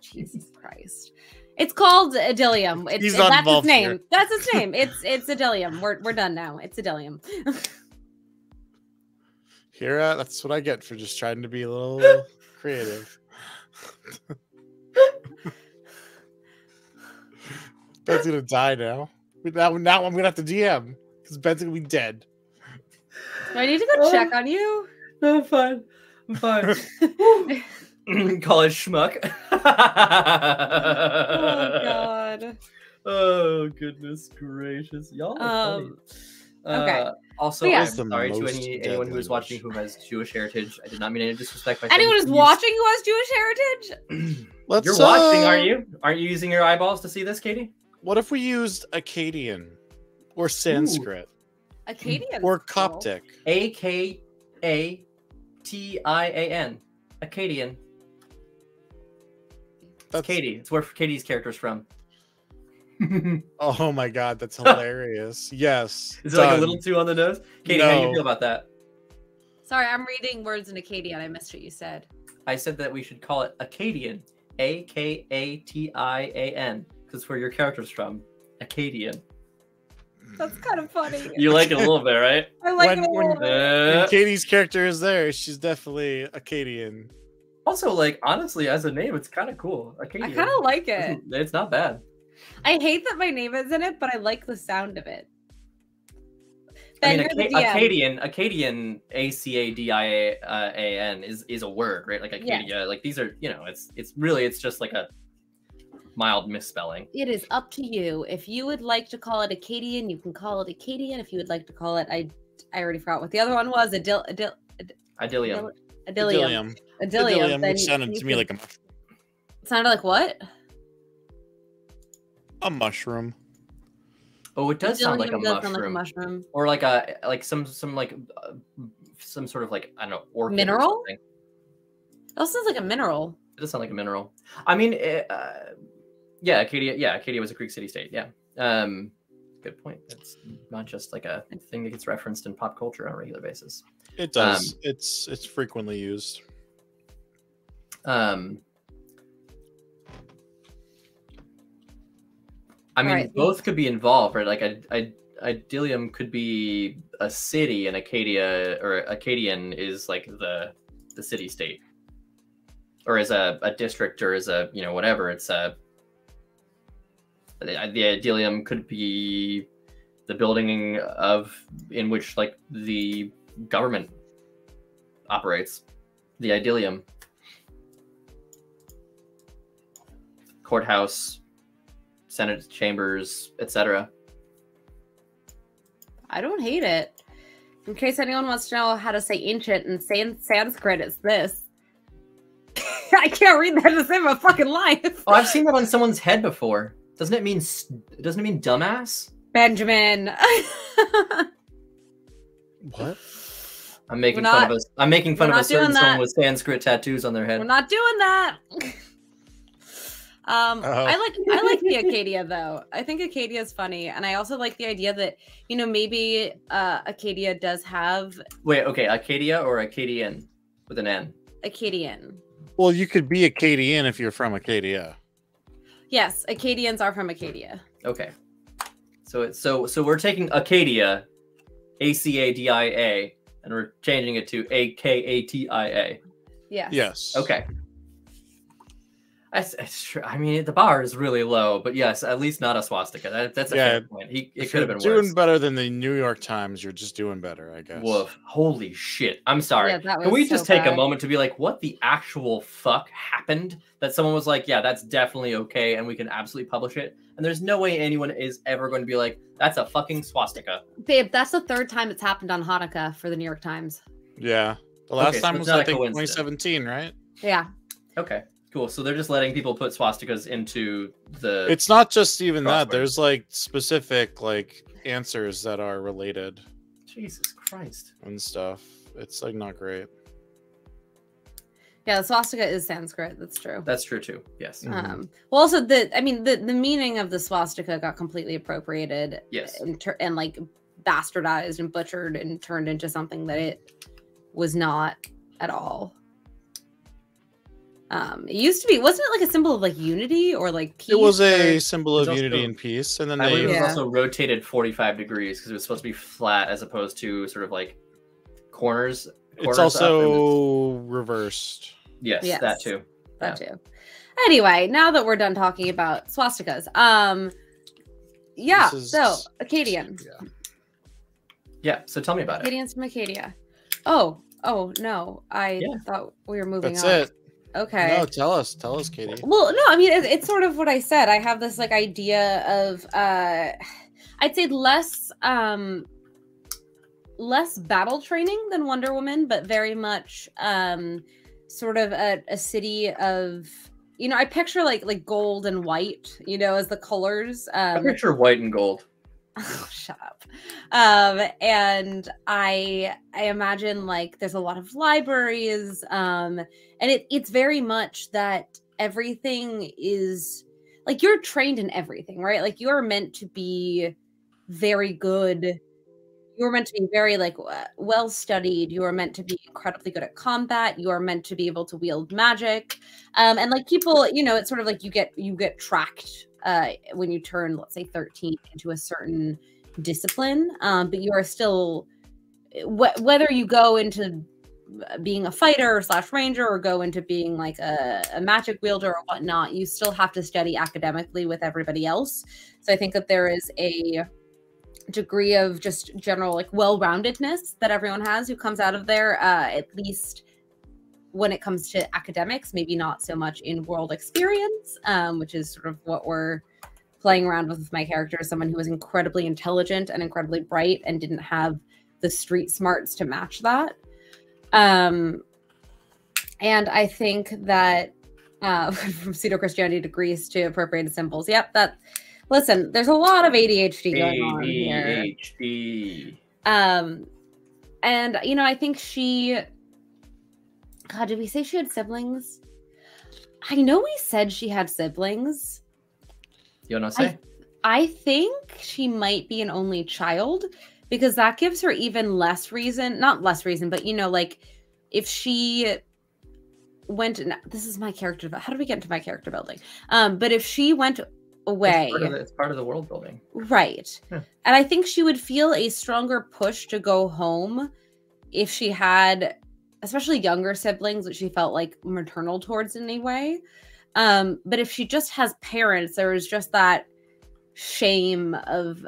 Jesus Christ! It's called Idyllium. He's not that's involved his name. here. That's his name. It's Idyllium. We're done now. It's Idyllium. Here, that's what I get for just trying to be a little creative. Ben's gonna die now. Now I'm gonna have to DM because Ben's gonna be dead. Do I need to go check on you? No, I'm fine. I'm fine. Call it schmuck. Oh God. Oh goodness gracious, y'all are funny. okay. Also, But yeah. I'm What's the sorry to most anyone dead who is watching language? who has Jewish heritage. I did not mean any disrespect by saying Anyone who's please- watching who has Jewish heritage? Let's. You're watching, are you? Aren't you using your eyeballs to see this, Katie? What if we used Akkadian or Sanskrit Akkadian. or Coptic? Akatian. Akkadian. That's Katie. It's where Katie's character's from. Oh my god, that's hilarious. Yes. Is it like a done. little too on the nose? Katie, how do you No. feel about that? Sorry, I'm reading words in Akkadian. I missed what you said. I said that we should call it Akkadian. Akatian. Because where your character's from. Akkadian. That's kind of funny. You like it a little bit, right? I like When- it a little bit. When Katie's character is there, she's definitely Akkadian. Also, like, honestly, as a name, it's kind of cool. Akkadian. I kind of like it. It's not bad. I hate that my name is in it, but I like the sound of it. I Ben, mean, you're the DM. Akkadian, Acadian is a word, right? Like Acadia, Yeah. like these are, it's just like a mild misspelling. It is up to you. If you would like to call it Akkadian, you can call it Akkadian. If you would like to call it, I already forgot what the other one was. Idyllium. Idyllium. Idyllium, then which sounded you to me can- like a Sounded like what? A mushroom. Oh, it does sound like a Idyllium does sound like a mushroom. mushroom. Or like a some some sort of like, I don't know, orchid or Mineral? something. That sounds like a mineral. It does sound like a mineral. I mean, yeah, Acadia. Yeah, Acadia was a Greek city-state. Yeah. Good point. It's not just like a thing that gets referenced in pop culture on a regular basis. It does. It's frequently used. I mean, Alright. both could be involved, right? Like, Idyllium could be a city, and Acadia or Acadian is like the city-state, or as a district, or as a, you know, whatever. It's the Idyllium could be the building in which like the government operates, the Idyllium, courthouse, Senate chambers, etc. I don't hate it. In case anyone wants to know how to say ancient and say in Sanskrit, it's this. I can't read that to save my fucking life. Oh, I've seen that on someone's head before. Doesn't it mean dumbass? Benjamin. What? I'm making fun of us. I'm making fun of a certain someone that. with Sanskrit tattoos on their head. We're not doing that. I like the Acadia though. I think Acadia is funny, and I also like the idea that, you know, maybe Acadia does have Wait, okay, Acadia or Acadian with an N? Acadian. Well, you could be Acadian if you're from Acadia. Yes, Acadians are from Acadia. Okay, so we're taking Acadia, Acadia, and we're changing it to Akatia. Yes. Yes. Okay. It's true. I mean, the bar is really low, but yes, at least not a swastika. That's a fair point. It could have been doing worse. better than the New York Times. You're just doing better, I guess. Woof. Holy shit. I'm sorry. Yeah, that Can we was just so take a bad. moment to be like, what the actual fuck happened? That someone was like, yeah, that's definitely okay, and we can absolutely publish it. And there's no way anyone is ever going to be like, that's a fucking swastika. Babe, that's the third time it's happened on Hanukkah for the New York Times. Yeah. The last Okay, so time it's was, not I a think, coincidence. 2017, right? Yeah. Okay, cool. So they're just letting people put swastikas into the... It's not just even that. Crossword. There's like specific like answers that are related Jesus Christ. and stuff. It's like not great. Yeah, the swastika is Sanskrit. That's true. That's true too. Yes. Mhm. Well, also the meaning of the swastika got completely appropriated, Yes. and like bastardized and butchered and turned into something that it was not at all. It used to be, wasn't it like a symbol of like unity or like peace? It was a or- symbol of It's also- unity and peace, and then I believe they it Yeah. was also rotated 45 degrees because it was supposed to be flat as opposed to sort of like corners. it's corners up, and also reversed. yes, Yes. that too. that too. Anyway, now that we're done talking about swastikas, yeah. This is- So Acadian, Yeah. So tell me about it. Acadians from Acadia. Oh no, I Yeah. thought we were moving That's on. it. Okay. No, tell us, Katie. Well, no, I mean it's sort of what I said. I have this like idea of I'd say less battle training than Wonder Woman, but very much sort of a city of, you know, I picture like gold and white, you know, as the colors. I picture white and gold. Oh, shut up. And I imagine like there's a lot of libraries, and it's very much that everything is like you're trained in everything, right? Like you are meant to be very good. You are meant to be very like well studied. You are meant to be incredibly good at combat. You are meant to be able to wield magic, and like people, you know, it's sort of like you get tracked when you turn, let's say, 13 into a certain discipline, but you are still whether you go into being a fighter / ranger or go into being like a magic wielder or whatnot, you still have to study academically with everybody else. So I think that there is a degree of just general like well-roundedness that everyone has who comes out of there, at least when it comes to academics, maybe not so much in world experience, which is sort of what we're playing around with my character, someone who was incredibly intelligent and incredibly bright and didn't have the street smarts to match that. And I think that from pseudo-Christianity to Greece to appropriated symbols, yep, that Listen, there's a lot of ADHD going on here. ADHD. And you know, I think she. God, did we say she had siblings? I know we said she had siblings. You want to say? I think she might be an only child because that gives her even less reason. Not less reason, but you know, like if she went. This is my character. How do we get into my character building? But if she went away, it's part of the world building, right? Yeah. And I think she would feel a stronger push to go home if she had, especially younger siblings, which she felt like maternal towards in any way. But if she just has parents, there was just that shame of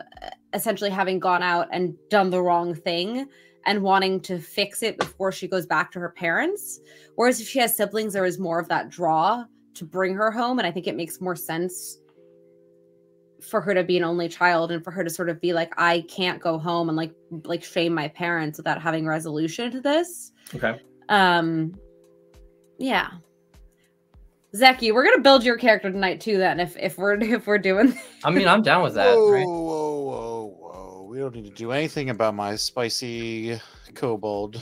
essentially having gone out and done the wrong thing and wanting to fix it before she goes back to her parents. Whereas if she has siblings, there is more of that draw to bring her home. And I think it makes more sense for her to be an only child and for her to sort of be like, I can't go home and like shame my parents without having resolution to this. Okay. Yeah. Zeki, we're gonna build your character tonight too. Then, if we're doing, I mean, I'm down with that. Whoa, Right? whoa! We don't need to do anything about my spicy kobold.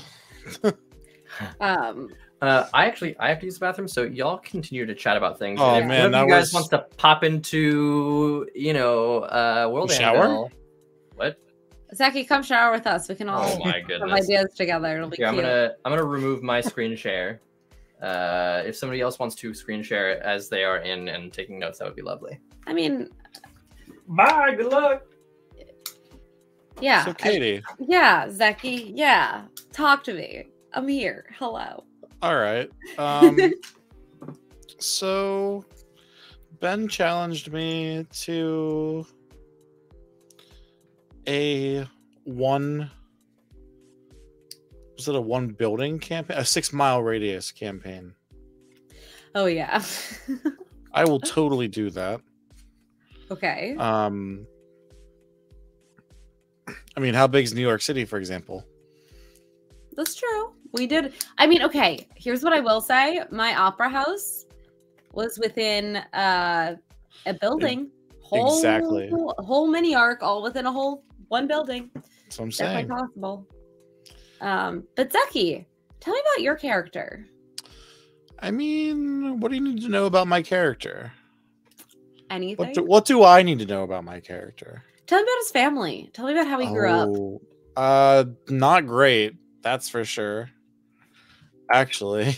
I have to use the bathroom, so y'all continue to chat about things. Oh And if man, one of that you guys was wants to pop into, World Shower? Anvil. What? Zeki, come shower with us. We can all Oh my have goodness. ideas together. It'll be Here, cute. I'm gonna remove my screen share. If somebody else wants to screen share it as they are in and taking notes, that would be lovely. I mean, Bye. Good luck. yeah. So Katie. Yeah, Zeki. Yeah. Talk to me. I'm here. Hello. All right. So Ben challenged me to a one building campaign, a 6-mile radius campaign. Oh yeah. I will totally do that. Okay. I mean, how big is New York City, for example? That's true. We did. I mean, okay. Here's what I will say. My opera house was within a building. Exactly. A whole mini arc, all within a whole one building. That's what I'm Definitely saying. possible. But Zeki, tell me about your character. I mean, what do you need to know about my character? Anything? What do I need to know about my character? Tell me about his family. Tell me about how he grew up. Not great. That's for sure. Actually,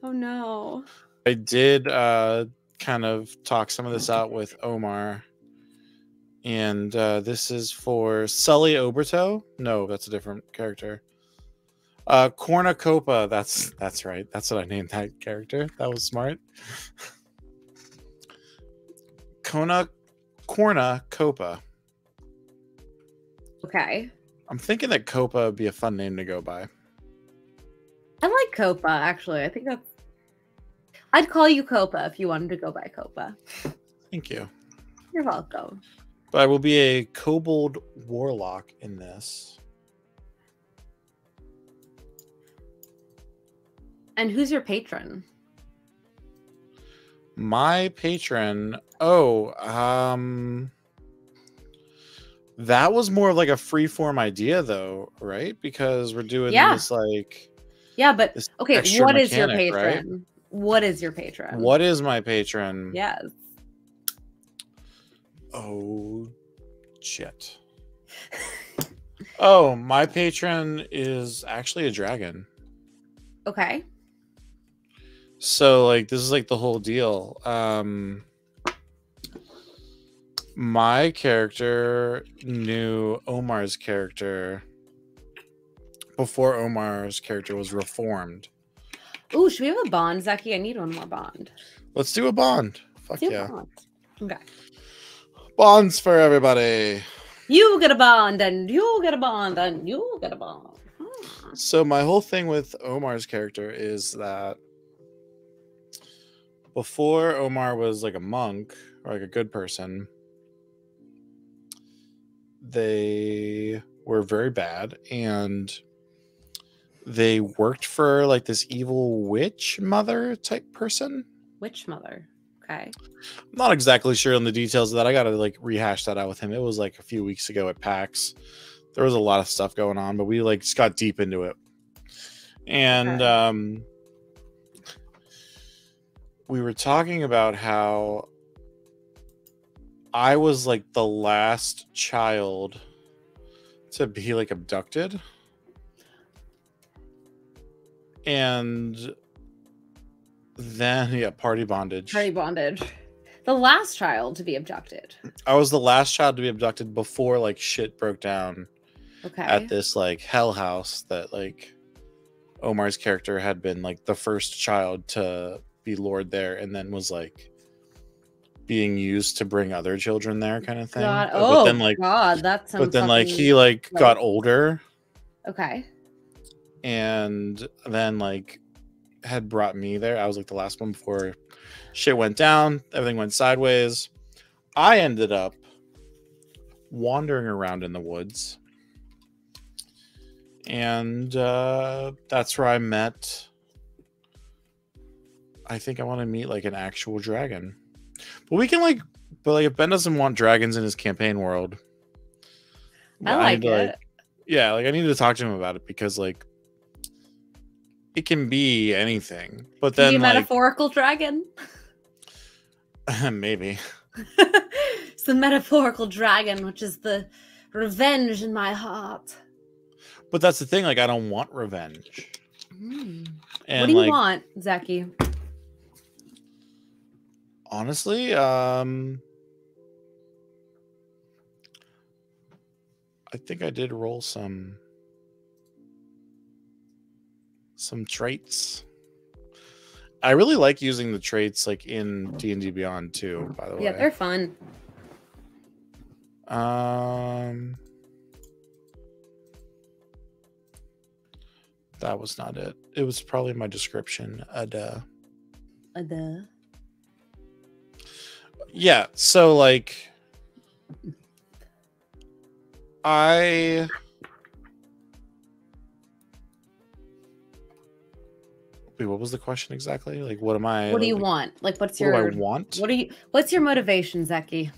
Oh no. I did kind of talk some of this out with Omar. And this is for Sully Oberto. No, that's a different character. Cornucopia. That's right. That's what I named that character. That was smart. Cornucopia. Okay. I'm thinking that Copa would be a fun name to go by. I like Copa, actually. I think I'd call you Copa if you wanted to go by Copa. Thank you. You're welcome. But I will be a kobold warlock in this. And who's your patron? My patron. That was more of like a freeform idea, though, right? Because we're doing this like. Yeah, but this okay. extra What is your mechanic, patron? right? What is your patron? What is my patron? Yes. Oh, shit. Oh, my patron is actually a dragon. Okay. So, like, this is like the whole deal. My character knew Omar's character before Omar's character was reformed. Ooh, should we have a bond, Zeki? I need one more bond. Let's do a bond. Fuck Do a yeah. bond. Okay. Bonds for everybody. You get a bond, and you get a bond, and you get a bond. Hmm. So my whole thing with Omar's character is that before Omar was like a monk or like a good person, they were very bad and they worked for like this evil witch mother type person. Witch mother. Okay. I'm not exactly sure on the details of that. I gotta like rehash that out with him. It was like a few weeks ago at PAX. There was a lot of stuff going on, but we like just got deep into it. And we were talking about how I was like the last child to be like abducted. And then party bondage. Party bondage. The last child to be abducted. I was the last child to be abducted before like shit broke down Okay. at this like hell house that like Omar's character had been like the first child to be lured there and then was like being used to bring other children there kind of thing. God. But then like God, that's some but then like fucking- he like got older Okay. and then like had brought me there. I was like the last one before shit went down, everything went sideways. I ended up wandering around in the woods. And that's where I met. I think I want to meet like an actual dragon. But we can like, but like if Ben doesn't want dragons in his campaign world, I like need to, it. like, yeah, like I need to talk to him about it because like it can be anything. But Can then you be a like metaphorical dragon? maybe. It's the metaphorical dragon, which is the revenge in my heart. But that's the thing, like I don't want revenge. Mm. And What do you like want, Zeki? honestly, I think I did roll some traits. I really like using the traits like in D&D Beyond too, by the way. Yeah, they're fun. That was not it. It was probably my description. Yeah, so like wait, what was the question exactly? Like what am I What do you like, want? Like, what's what your do I want? what's your motivation, Zeki?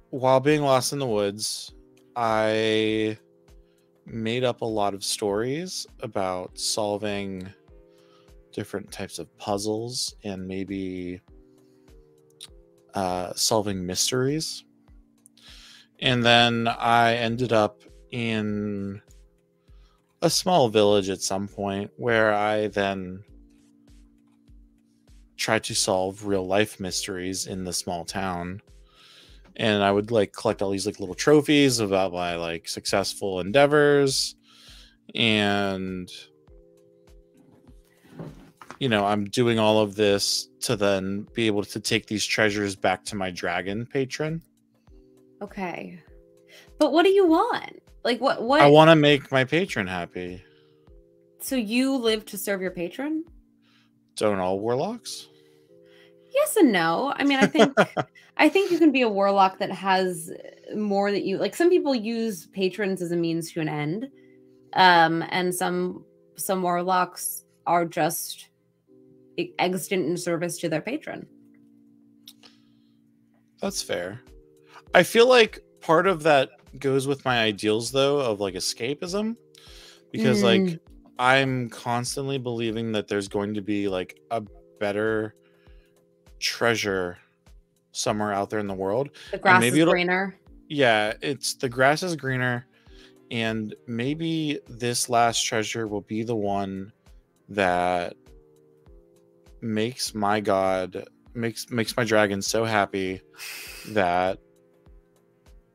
While being lost in the woods, I made up a lot of stories about solving different types of puzzles and maybe solving mysteries. And then I ended up in a small village at some point where I then tried to solve real life mysteries in the small town. And I would like collect all these like little trophies about my like successful endeavors. And I'm doing all of this to then be able to take these treasures back to my dragon patron. Okay. But what do you want? Like what I want to make my patron happy. So you live to serve your patron? Don't all warlocks? Yes and no. I mean, I think you can be a warlock that has more that you like. Some people use patrons as a means to an end. And some warlocks are just extant in service to their patron. That's fair. I feel like part of that goes with my ideals though of like escapism, because like I'm constantly believing that there's going to be like a better treasure somewhere out there in the world. The grass maybe is greener. Yeah, the grass is greener, and maybe this last treasure will be the one that makes my god makes my dragon so happy that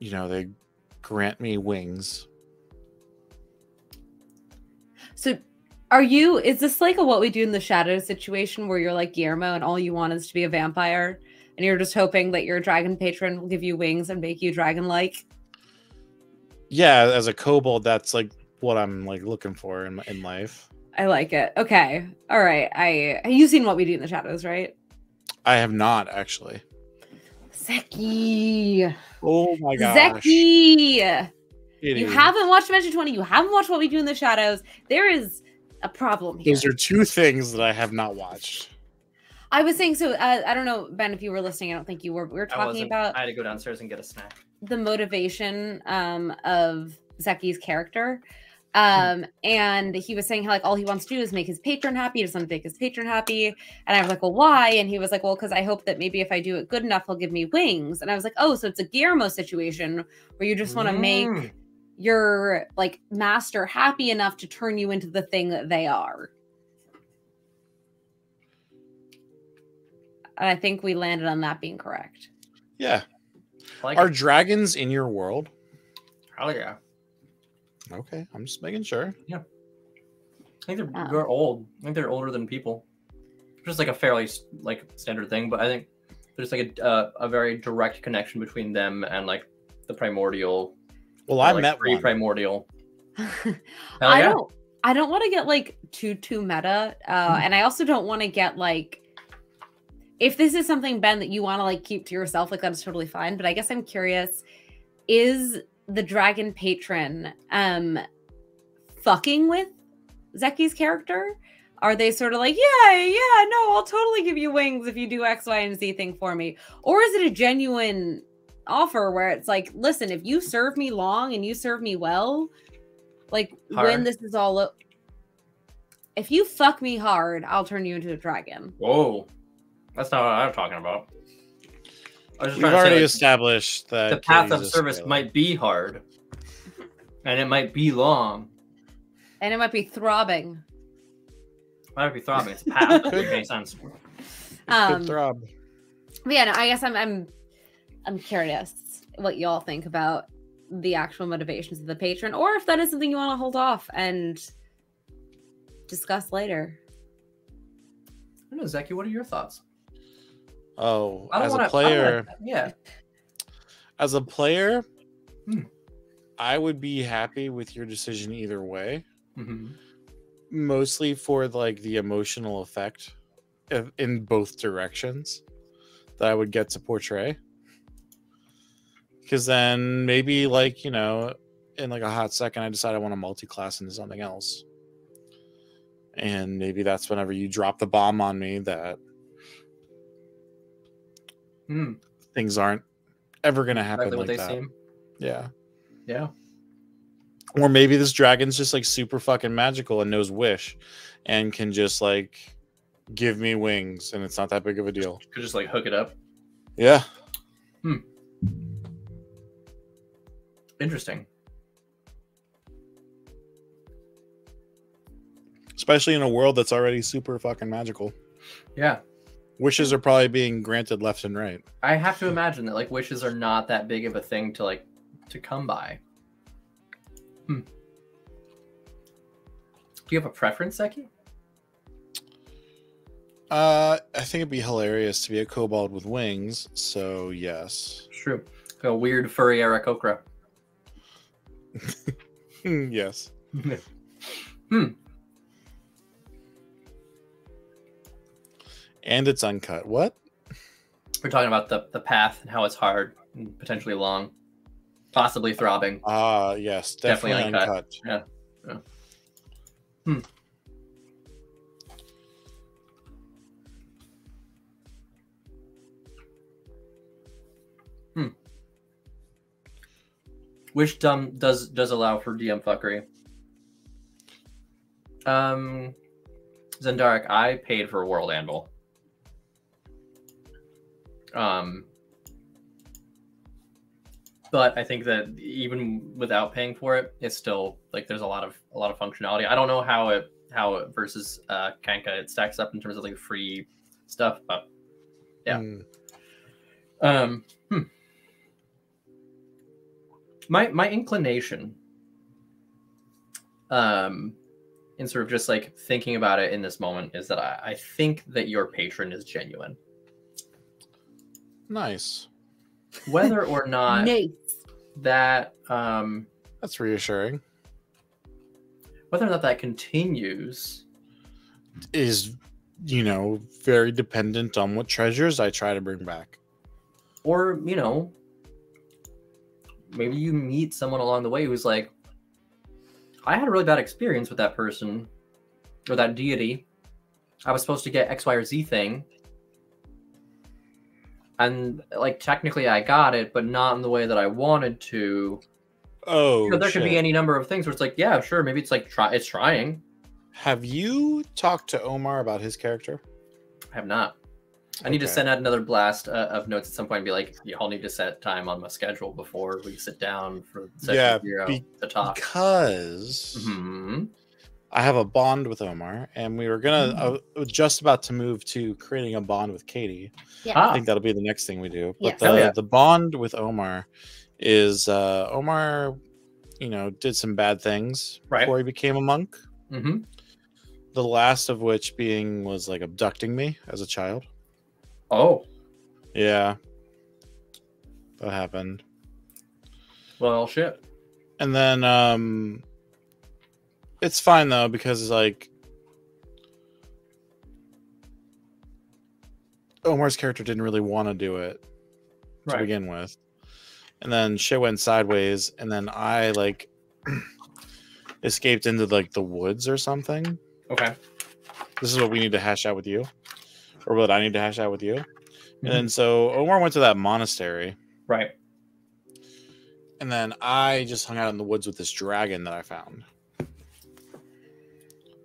they grant me wings. So is this like a What We Do in the Shadows situation where you're like Guillermo and all you want is to be a vampire and you're just hoping that your dragon patron will give you wings and make you dragon-like? Yeah, as a kobold, that's like what I'm like looking for in life. I like it. Okay. All right. You've seen What We Do in the Shadows, right? I have not actually. Zeki. Oh my gosh. Zeki. Idiot. You haven't watched Dimension 20. You haven't watched What We Do in the Shadows. There is a problem here. Those are two things that I have not watched. I was saying, so I don't know, Ben, if you were listening, I don't think you were. We were talking about I had to go downstairs and get a snack. the motivation of Zeki's character. And he was saying how like all he wants to do is make his patron happy. He doesn't want to make his patron happy. And I was like, well, why? And he was like, well, because I hope that maybe if I do it good enough, he'll give me wings. And I was like, oh, so it's a Guillermo situation where you just want to make your like master happy enough to turn you into the thing that they are. And I think we landed on that being correct. Yeah. Like Are dragons in your world? Hell yeah. Okay, I'm just making sure. I think they're old. I think they're older than people. Just like a fairly like standard thing, but I think there's like a very direct connection between them and like the primordial. Well, I like met one. Pre-primordial. I don't want to get like too meta, and I also don't want to get like, if this is something, Ben, that you want to like keep to yourself, like that's totally fine. But I guess I'm curious, is the dragon patron fucking with Zeki's character? Are they sort of like, yeah, no, I'll totally give you wings if you do X, Y, and Z thing for me? Or is it a genuine offer where it's like, listen, if you serve me long and you serve me well, like when this is all up, if you fuck me hard, I'll turn you into a dragon. Whoa. That's not what I'm talking about. We've already established that the path of service might be hard. And it might be long. And it might be throbbing. It might be throbbing. It's path. That makes sense. Could throb. But yeah, no, I guess I'm curious what you all think about the actual motivations of the patron, or if that is something you want to hold off and discuss later. I don't know, Zeki, what are your thoughts? Oh, as a player, yeah. As a player, I would be happy with your decision either way. Mm-hmm. Mostly for like the emotional effect in both directions that I would get to portray. Because then maybe like, you know, in like a hot second, I decide I want to multi-class into something else. And maybe that's whenever you drop the bomb on me that things aren't ever going to happen exactly like that. Seem. Yeah. Yeah. Or maybe this dragon's just like super fucking magical and knows Wish and can just like give me wings and it's not that big of a deal. Could just like hook it up. Yeah. Interesting. Especially in a world that's already super fucking magical. Yeah. Wishes are probably being granted left and right. I have to imagine that like wishes are not that big of a thing to like to come by. Do you have a preference, Zeki? I think it'd be hilarious to be a kobold with wings, so yes. True. Like a weird furry Aarakocra. Yes. And it's uncut. What? We're talking about the path and how it's hard and potentially long. Possibly throbbing. Yes. Definitely uncut. Yeah. Which does allow for DM fuckery. Zendarek, I paid for World Anvil. But I think that even without paying for it, it's still like there's a lot of functionality. I don't know how it versus Kanka it stacks up in terms of like free stuff, but yeah. My inclination, in sort of just like thinking about it in this moment, is that I think that your patron is genuine. Nice. Whether or not that that's reassuring. Whether or not that continues is, you know, very dependent on what treasures I try to bring back. Or, you know, maybe you meet someone along the way who's like, I had a really bad experience with that person, or that deity, I was supposed to get X, Y, or Z thing. And like technically I got it, but not in the way that I wanted to. Oh, You know, there could be any number of things where it's like, yeah, sure, maybe it's like it's trying. Have you talked to Omar about his character? I have not. I need to send out another blast of notes at some point and be like, you all need to set time on my schedule before we sit down for session 0 to talk. Because I have a bond with Omar, and we were gonna just about to move to creating a bond with Katie. Yeah. I think that'll be the next thing we do. But Yes. the bond with Omar is Omar, you know, did some bad things before he became a monk. The last of which was like abducting me as a child. Oh. Yeah. That happened. Well, shit. And then it's fine though, because like Omar's character didn't really want to do it to begin with. And then shit went sideways, and then I like escaped into like the woods or something. Okay. This is what we need to hash out with you. Or what I need to hash out with you. And then so Omar went to that monastery. Right. And then I just hung out in the woods with this dragon that I found.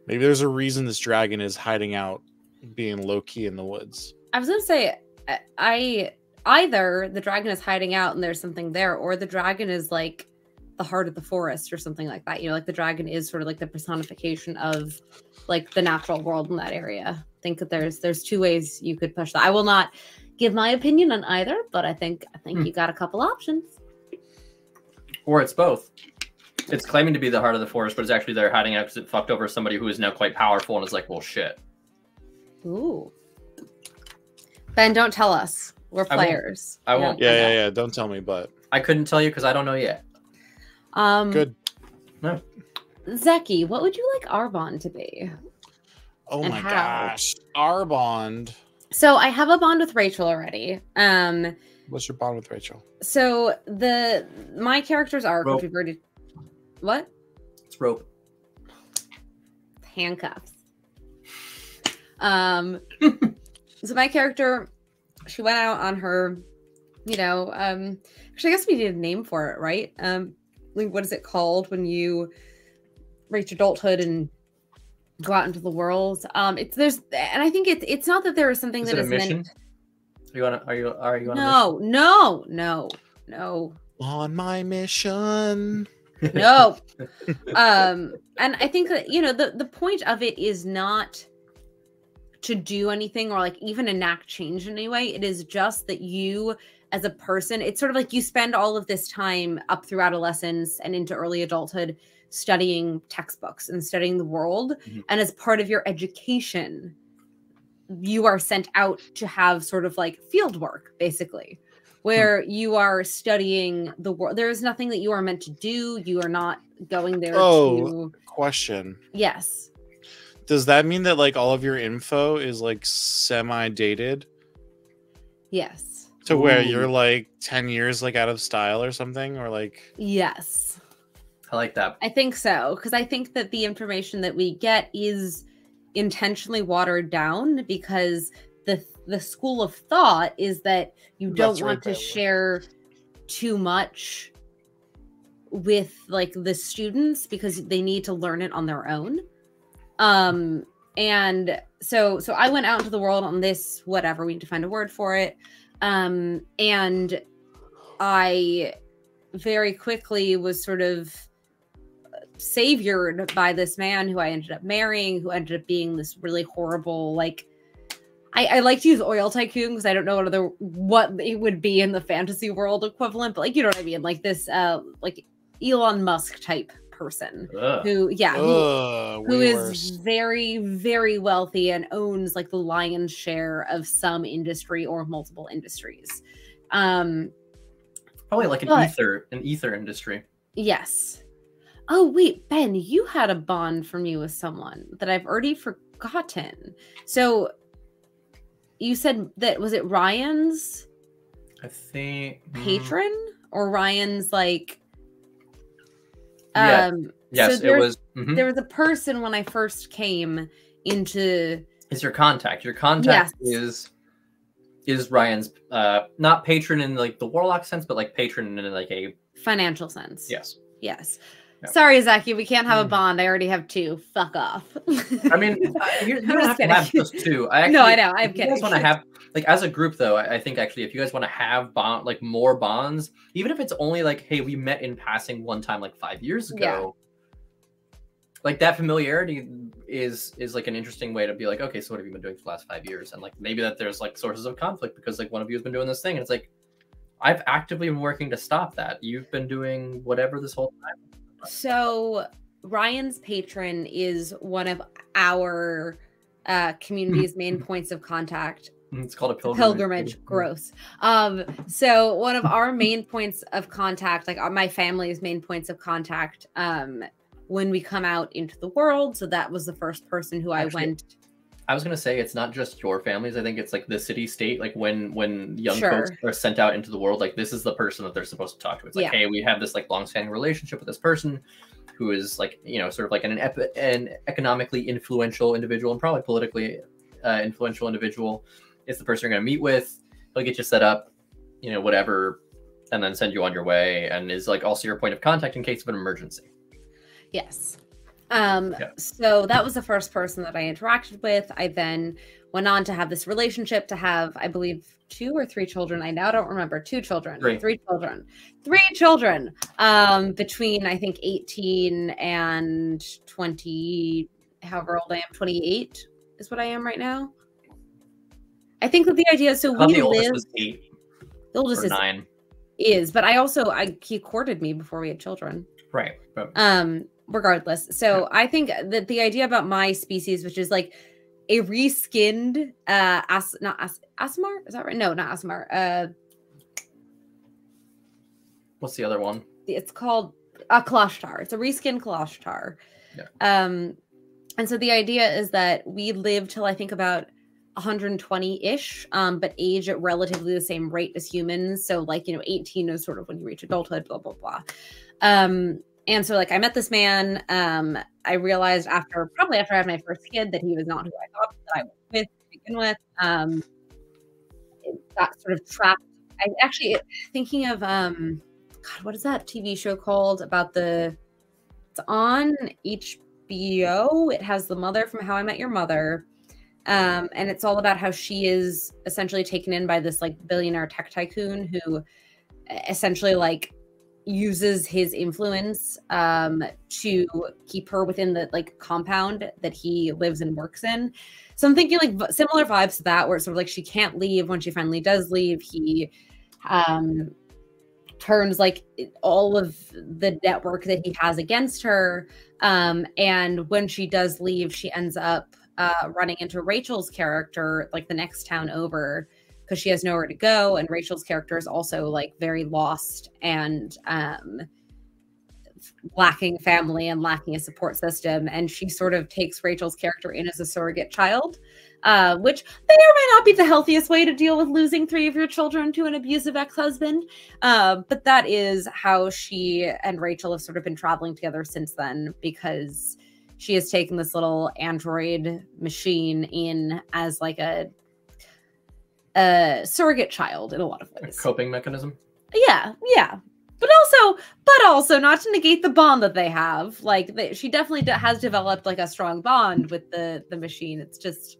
Maybe there's a reason this dragon is hiding out, being low-key in the woods. I was going to say, either the dragon is hiding out and there's something there, or the dragon is like the heart of the forest or something like that. You know, like the dragon is sort of like the personification of like the natural world in that area. I think that there's two ways you could push that. I will not give my opinion on either, but I think you got a couple options. Or it's both. It's claiming to be the heart of the forest, but it's actually there hiding out because it fucked over somebody who is now quite powerful and is like, well, shit. Ooh. Ben, don't tell us. We're players. I won't. Yeah. Don't tell me, but I couldn't tell you because I don't know yet. Good. No. Zeki, what would you like our bond to be? Oh my gosh. Our bond. So I have a bond with Rachel already. What's your bond with Rachel? So my character's arc, which we've already. What? It's rope. Handcuffs. So my character, she went out on her, you know, actually I guess we need a name for it, right? Like what is it called when you reach adulthood and go out into the world? And I think it's not that there is something that is meant. Are you on a mission? No. On my mission. No. And I think that, you know, the point of it is not to do anything or like even enact change in any way. It is just that you as a person, it's sort of like you spend all of this time up through adolescence and into early adulthood studying textbooks and studying the world. And as part of your education, you are sent out to have sort of like field work, basically, where you are studying the world. There is nothing that you are meant to do. You are not going there to... Question. Yes. Does that mean that like all of your info is like semi-dated? Yes. To where you're like 10 years like out of style or something? Or like... Yes. I like that. I think so. Because I think that the information that we get is intentionally watered down because the school of thought is that you don't want to share too much with like the students because they need to learn it on their own. And so I went out into the world on this, whatever, we need to find a word for it. And I very quickly was sort of saviored by this man who I ended up marrying, who ended up being this really horrible, like, I like to use oil tycoon because I don't know what it would be in the fantasy world equivalent, but like, you know what I mean? Like this, like Elon Musk type person who is very, very wealthy and owns like the lion's share of some industry or multiple industries. Probably like an ether industry. Yes. Oh, wait, Ben, you had a bond for me with someone that I've already forgotten. So you said that, was it Ryan's? I think patron or Ryan's like Yeah. Um, Yes, so it was. Mhm. there was a person when I first came into. It's your contact. Your contact Yes. is Ryan's not patron in like the warlock sense, but like patron in like a Financial sense. yes. Yes. Yeah. Sorry, Zaki, we can't have a bond. I already have 2. Fuck off. I mean, you I'm don't just have kidding. to have just 2. I actually, No, I know. I'm if you guys kidding. want to have like as a group though, I think actually if you guys want to have bond like more bonds, even if it's only like, hey, we met in passing one time like 5 years ago. Like that familiarity is like an interesting way to be like, okay, so what have you been doing for the last 5 years? And like maybe that there's like sources of conflict because like one of you has been doing this thing, and it's like I've actively been working to stop that. You've been doing whatever this whole time. So Ryan's patron is one of our community's main points of contact. It's called a pilgrimage. Gross. So one of our main points of contact, like my family's main points of contact, when we come out into the world. So that was the first person who I was gonna say it's not just your families. I think it's like the city state. Like when young Sure. folks are sent out into the world, like this is the person that they're supposed to talk to. It's like, hey, we have this like long-standing relationship with this person who is like, you know, sort of like an economically influential individual and probably politically influential individual. It's the person you're gonna meet with. He'll get you set up, you know, whatever, and then send you on your way, and is like also your point of contact in case of an emergency. Yes. So that was the first person that I interacted with. I then went on to have this relationship, to have, I believe, 2 or 3 children. I now don't remember. 2 children. 3 children. 3 children. Between I think 18 and 20, however old I am, 28 is what I am right now. I think that the idea, so we the oldest live. was 8. The oldest or is 9. But he courted me before we had children. Right. Regardless. So I think that the idea about my species, which is like a reskinned Aasimar, is that right? No, not Aasimar. What's the other one? It's called a Kalashtar. It's a reskinned Kalashtar. Yeah. And so the idea is that we live till I think about 120-ish, but age at relatively the same rate as humans. So like, 18 is sort of when you reach adulthood, blah, blah, blah. And so like I met this man, I realized after I had my first kid that he was not who I thought that I was with to begin with. It got sort of trapped. I actually thinking of, God, what is that TV show called about it's on HBO. It has the mother from How I Met Your Mother. And it's all about how she is essentially taken in by this like billionaire tech tycoon who essentially like uses his influence to keep her within the like compound that he lives and works in. So I'm thinking like similar vibes to that, where it's sort of like she can't leave. When she finally does leave, he turns like all of the network that he has against her. And when she does leave, she ends up running into Rachel's character like the next town over, because she has nowhere to go, and Rachel's character is also like very lost and lacking family and lacking a support system. And she sort of takes Rachel's character in as a surrogate child, which may or may not be the healthiest way to deal with losing 3 of your children to an abusive ex-husband. But that is how she and Rachel have sort of been traveling together since then, because she has taken this little android machine in as like a surrogate child in a lot of ways. A coping mechanism. Yeah. But also not to negate the bond that they have. Like she definitely has developed like a strong bond with the machine. It's just,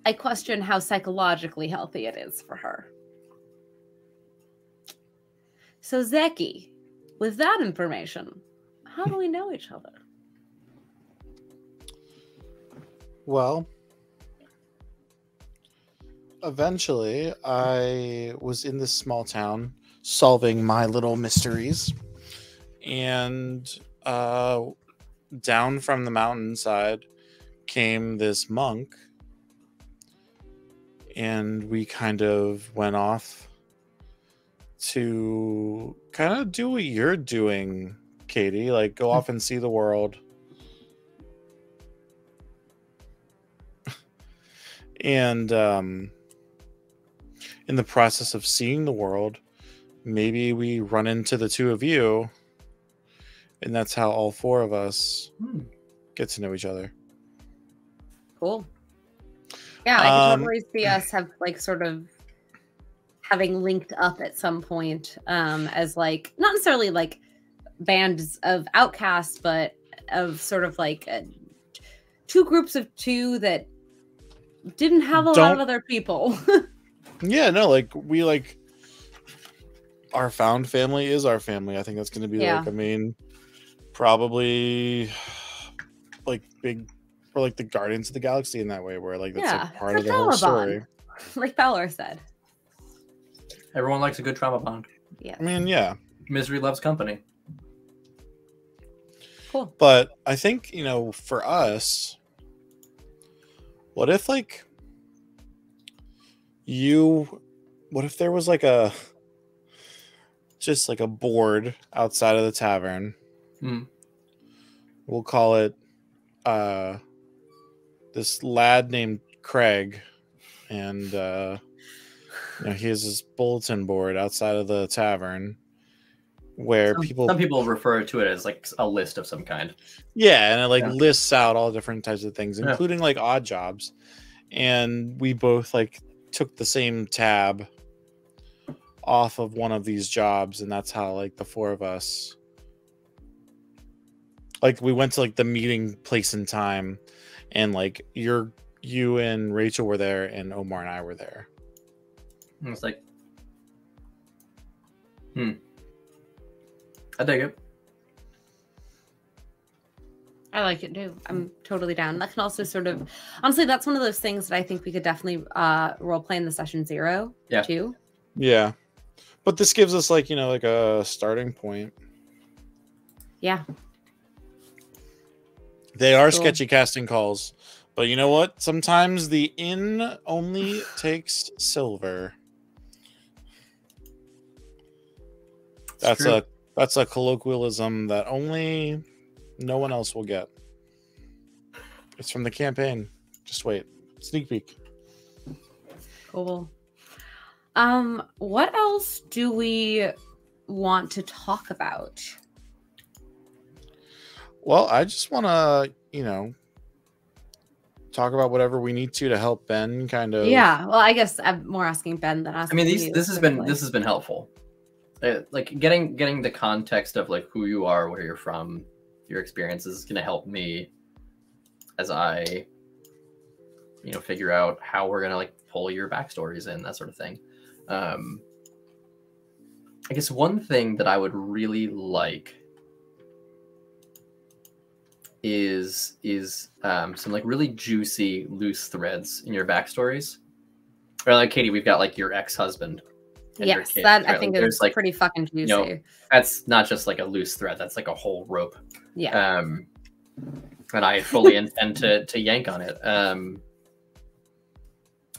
I question how psychologically healthy it is for her. So Zeki, with that information, how do we know each other? Well, eventually I was in this small town solving my little mysteries, and down from the mountainside came this monk, and we kind of went off to kind of do what you're doing, Katie, like go off and see the world. And in the process of seeing the world, maybe we run into the 2 of you, And that's how all four of us Hmm. get to know each other. Cool. Yeah, I could totally see us have like sort of having linked up at some point, as like not necessarily like bands of outcasts, but of sort of like two groups of two that didn't have a lot of other people. Yeah, no, like we like our found family is our family. I think that's going to be Yeah. like, I mean, probably like big or like the Guardians of the Galaxy in that way, where like that's like part of the whole story. Like Balor said. Everyone likes a good trauma bond. Yeah. I mean, yeah. Misery loves company. Cool. But I think, you know, for us, what if like what if there was like just like a board outside of the tavern? We'll call it this lad named Craig, and you know, he has this bulletin board outside of the tavern where some people refer to it as like a list of some kind. Yeah, and it like lists out all different types of things, including like odd jobs. And we both like took the same tab off of one of these jobs, and that's how like the four of us, like we went to like the meeting place and time, and like you and Rachel were there, and Omar and I were there. And it's like, I dig it. I like it too. I'm totally down. That can also sort of, honestly, that's one of those things that I think we could definitely role play in the session 0 too. Yeah. But this gives us like, you know, like a starting point. Yeah. They are sketchy casting calls, but you know what? Sometimes the inn only takes silver. That's a colloquialism that only no one else will get. It's from the campaign. Just wait. Sneak peek. Cool. What else do we want to talk about? Well, I just want to, you know, talk about whatever we need to help Ben kind of. Yeah. Well, I guess I'm more asking Ben than asking. I mean, this has been helpful. Like getting the context of like who you are, where you're from, your experiences is going to help me as I, you know, figure out how we're going to like pull your backstories in, that sort of thing. I guess one thing that I would really like is some like really juicy loose threads in your backstories. Or like Katie, we've got like your ex-husband. Yes, that I think is like pretty fucking juicy. You know, that's not just like a loose thread. That's like a whole rope. Yeah. And I fully intend to yank on it.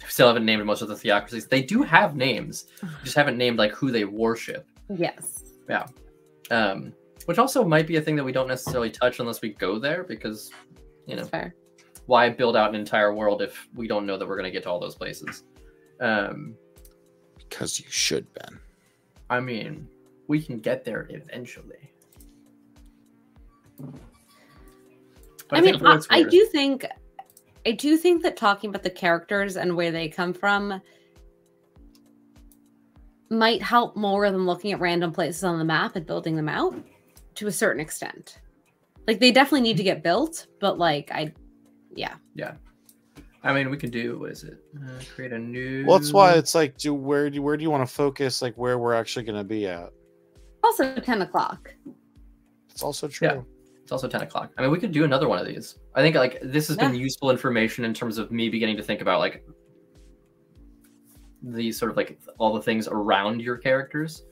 Still haven't named most of the theocracies. They do have names, just haven't named like who they worship. Yes. Yeah. Which also might be a thing that we don't necessarily touch unless we go there, because, you know, fair. Why build out an entire world if we don't know that we're going to get to all those places? Because you should, Ben. I mean, we can get there eventually. But I mean, I do think that talking about the characters and where they come from might help more than looking at random places on the map and building them out to a certain extent. Like, they definitely need to get built, but like, yeah. I mean, we could do, what is it? Create a new... Well, that's why it's like, where do you want to focus, like where we're actually going to be at? Also 10 o'clock. It's also true. Yeah, it's also 10 o'clock. I mean, we could do another one of these. I think like this has been useful information in terms of me beginning to think about like the sort of like all the things around your characters.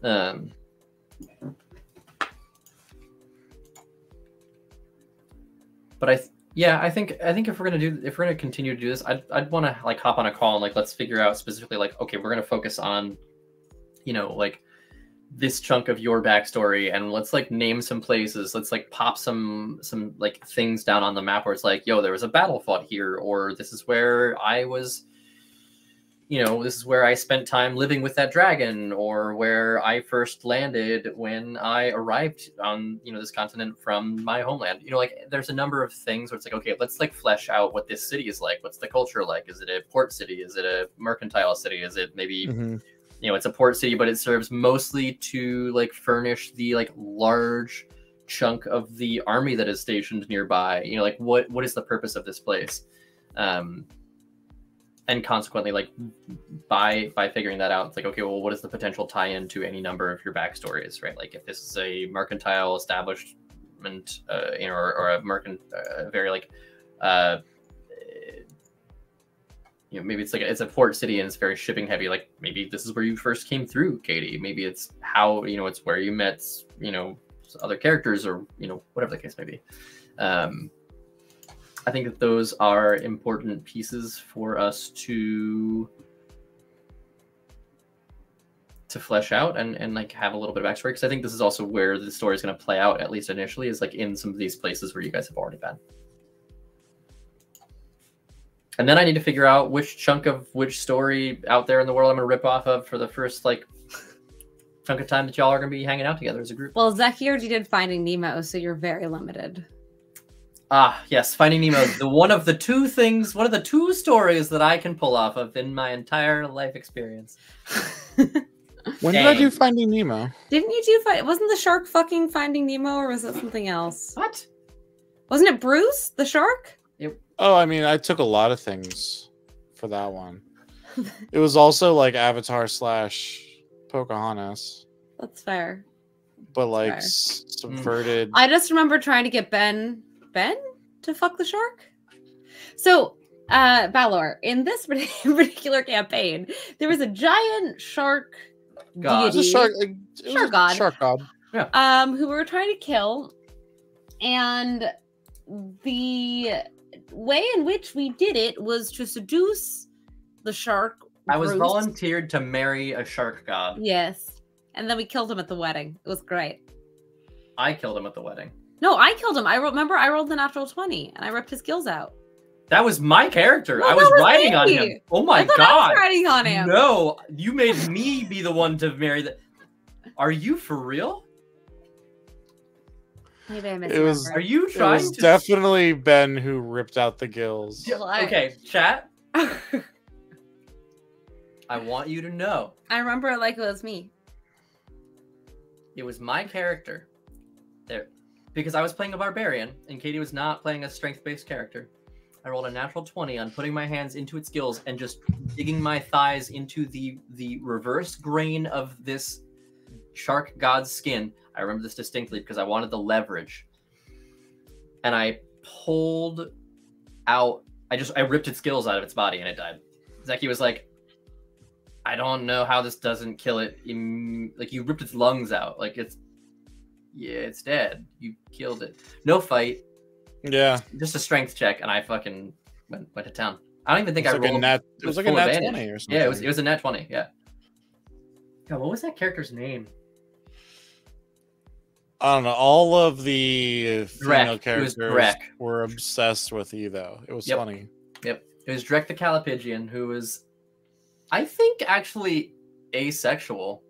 But I think if we're gonna continue to do this, I'd want to like hop on a call and like let's figure out specifically like, okay, we're gonna focus on, you know, like this chunk of your backstory, and let's like name some places. Let's like pop some like things down on the map where it's like, yo, there was a battle fought here, or this is where I was, this is where I spent time living with that dragon, or where I first landed when I arrived on, this continent from my homeland. Like there's a number of things where it's like, okay, let's like flesh out what this city is like. What's the culture like? Is it a port city? Is it a mercantile city? Is it maybe, it's a port city, but it serves mostly to like furnish the like large chunk of the army that is stationed nearby. Like what is the purpose of this place? And consequently, like by figuring that out, it's like, okay, well, what is the potential tie-in to any number of your backstories, right? Like if this is a mercantile establishment, or a very like, maybe it's like it's a port city and it's very shipping heavy. Like maybe this is where you first came through, Katie. Maybe it's how it's where you met, other characters, or whatever the case may be. I think that those are important pieces for us to flesh out and like have a little bit of backstory, because I think this is also where the story is going to play out, at least initially, is like in some of these places where you guys have already been. And then I need to figure out which chunk of which story out there in the world I'm going to rip off of for the first like chunk of time that y'all are going to be hanging out together as a group. Well, Zeki already did Finding Nemo, so you're very limited. Yes, Finding Nemo is one of the two stories that I can pull off of in my entire life experience. When did I do Finding Nemo? Didn't you do wasn't the shark fucking Finding Nemo, or was that something else? What? Wasn't it Bruce, the shark? Oh, I mean, I took a lot of things for that one. It was also like Avatar / Pocahontas. That's fair. But like subverted. I just remember trying to get Ben to fuck the shark. So, Balor, in this particular campaign, there was a giant shark god. deity. Shark god. Shark god. Yeah. Who we were trying to kill, and the way in which we did it was to seduce the shark. I was Bruce. volunteered to marry a shark god. Yes, and then we killed him at the wedding. It was great. I killed him at the wedding. No, I killed him. I rolled the natural 20 and I ripped his gills out. That was my character. No, I was riding me. on him. Oh my god. I was riding on him. No, you made me be the one to marry the. Are you for real? Maybe I It was. Are you It trying was to definitely Ben who ripped out the gills. Okay, chat. I want you to know. I remember it like it was me. It was my character. There. Because I was playing a barbarian and Katie was not playing a strength-based character. I rolled a natural 20 on putting my hands into its gills and just digging my thighs into the reverse grain of this shark god's skin. I remember this distinctly because I wanted the leverage. And I pulled out, I ripped its gills out of its body and it died. Zeki was like, I don't know how this doesn't kill it. Like, you ripped its lungs out. Like, it's dead. You killed it. No fight. Yeah. Just a strength check, and I fucking went to town. I don't even think I rolled. It was like a nat 20 or something. Yeah, it was a nat 20. Yeah. God, what was that character's name? I don't know. All of the female characters were obsessed with you, though. It was funny. Yep. It was Drek the Calipigian, who was, I think, actually asexual.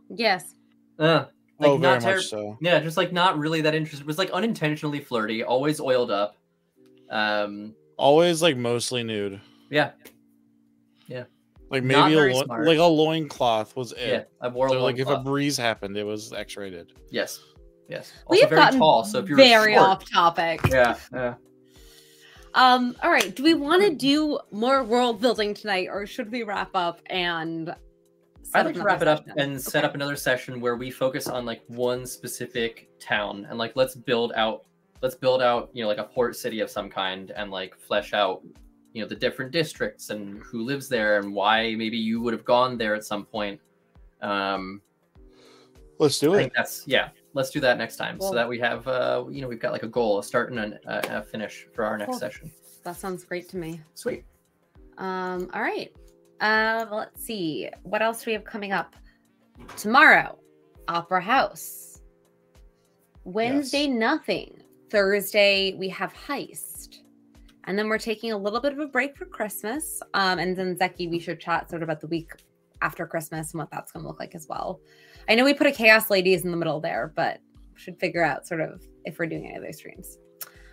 Yes. Like, very much so. Yeah, just like not really that interested. It was like unintentionally flirty, always oiled up. Always like mostly nude. Yeah. Like maybe a loincloth was it. Yeah, I wore a loincloth. Like if a breeze happened, it was X-rated. Yes. Also we have very tall, so if you're very short, off topic. Yeah. All right. Do we want to do more world building tonight, or should we wrap up and? I'd like to wrap it up and set up another session where we focus on like one specific town and like let's build out like a port city of some kind and like flesh out the different districts and who lives there and why maybe you would have gone there at some point. Let's do it. Let's do that next time, so that we have we've got like a goal, a start and a finish for our next session. That sounds great to me. Sweet. All right. Let's see. What else do we have coming up? Tomorrow, Opera House. Wednesday, nothing. Thursday, we have Heist. And then we're taking a little bit of a break for Christmas. And then Zeki, we should chat sort of about the week after Christmas and what that's going to look like as well. I know we put a Chaos Ladies in the middle there, but we should figure out sort of if we're doing any other streams.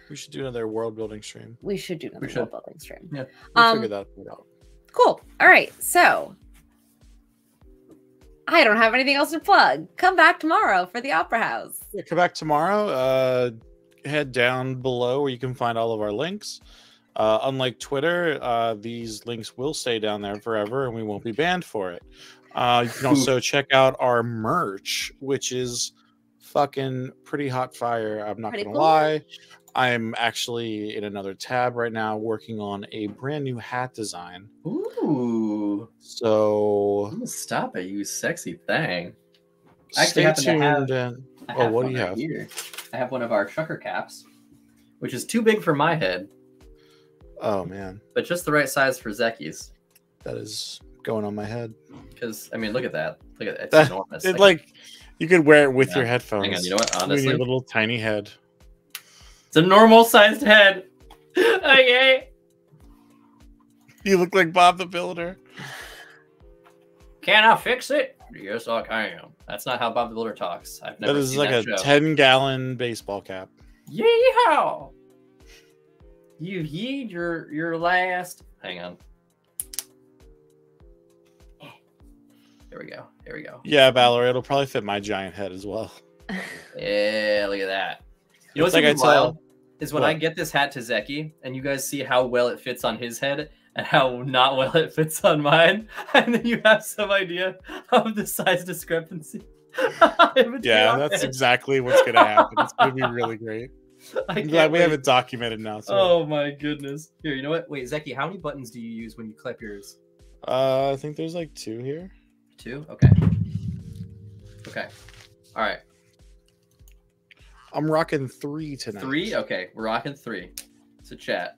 We should do another world building stream. We should do another world building stream. Yeah, we'll figure that out. Cool. All right. So I don't have anything else to plug. Come back tomorrow for the Opera House. Yeah, come back tomorrow. Head down below where you can find all of our links. Unlike Twitter, these links will stay down there forever and we won't be banned for it. You can also check out our merch, which is fucking pretty hot fire. I'm not going to lie. I'm actually in another tab right now working on a brand new hat design. Ooh. So Stop it, you sexy thing. Stay tuned. What do you have? Here. I have one of our trucker caps, which is too big for my head. Oh man. But just the right size for Zeki's. That is going on my head. Because I mean, look at that. Look at that. It's enormous. It's like you could wear it with your headphones. Hang on, you know what? Honestly, your little tiny head. It's a normal sized head. Okay. You look like Bob the Builder. Can I fix it? Yes, I can. That's not how Bob the Builder talks. I've never That is seen like that a show. 10-gallon baseball cap. Yeehaw! You yeed your last. Hang on. Here we go. Here we go. Yeah, Balor, it'll probably fit my giant head as well. Yeah, look at that. You know what's like like wild is when What? I get this hat to Zeki, and you guys see how well it fits on his head and how not well it fits on mine, and then you have some idea of the size discrepancy. Yeah, that's exactly what's gonna happen. It's gonna be really great. I'm glad we have it documented now. Too. Oh my goodness! Here, you know what? Wait, Zeki, how many buttons do you use when you clip yours? I think there's like 2 here. 2? Okay. Okay. All right. I'm rocking 3 tonight. 3? Okay, we're rocking 3. So chat.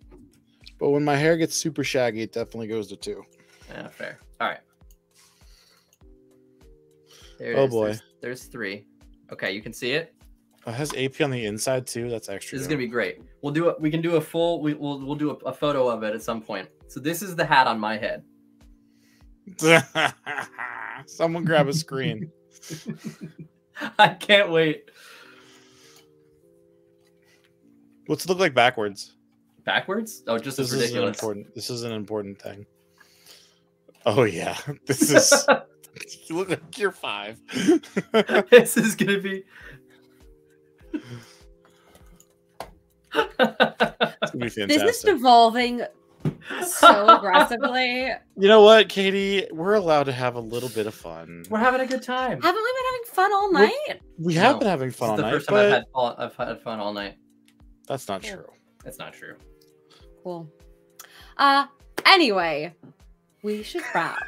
But when my hair gets super shaggy, it definitely goes to 2. Yeah, fair. All right. There it Oh is. boy. There's 3. Okay, you can see it. Oh, it has AP on the inside too. That's extra. This is gonna be great. We'll do it. We can do a full. We'll do a photo of it at some point. So this is the hat on my head. Someone grab a screen. I can't wait. What's it look like backwards? Backwards? Oh, just as ridiculous. This is an important thing. Oh yeah, this is. You look like you're 5. This is gonna be. It's gonna be fantastic. This is devolving so aggressively. You know what, Katie? We're allowed to have a little bit of fun. We're having a good time. Haven't we been having fun all night? We have No, been having fun all This is the night, first time but I've had fun all night. that's not Yeah. true. That's not true. Cool. Anyway, we should wrap.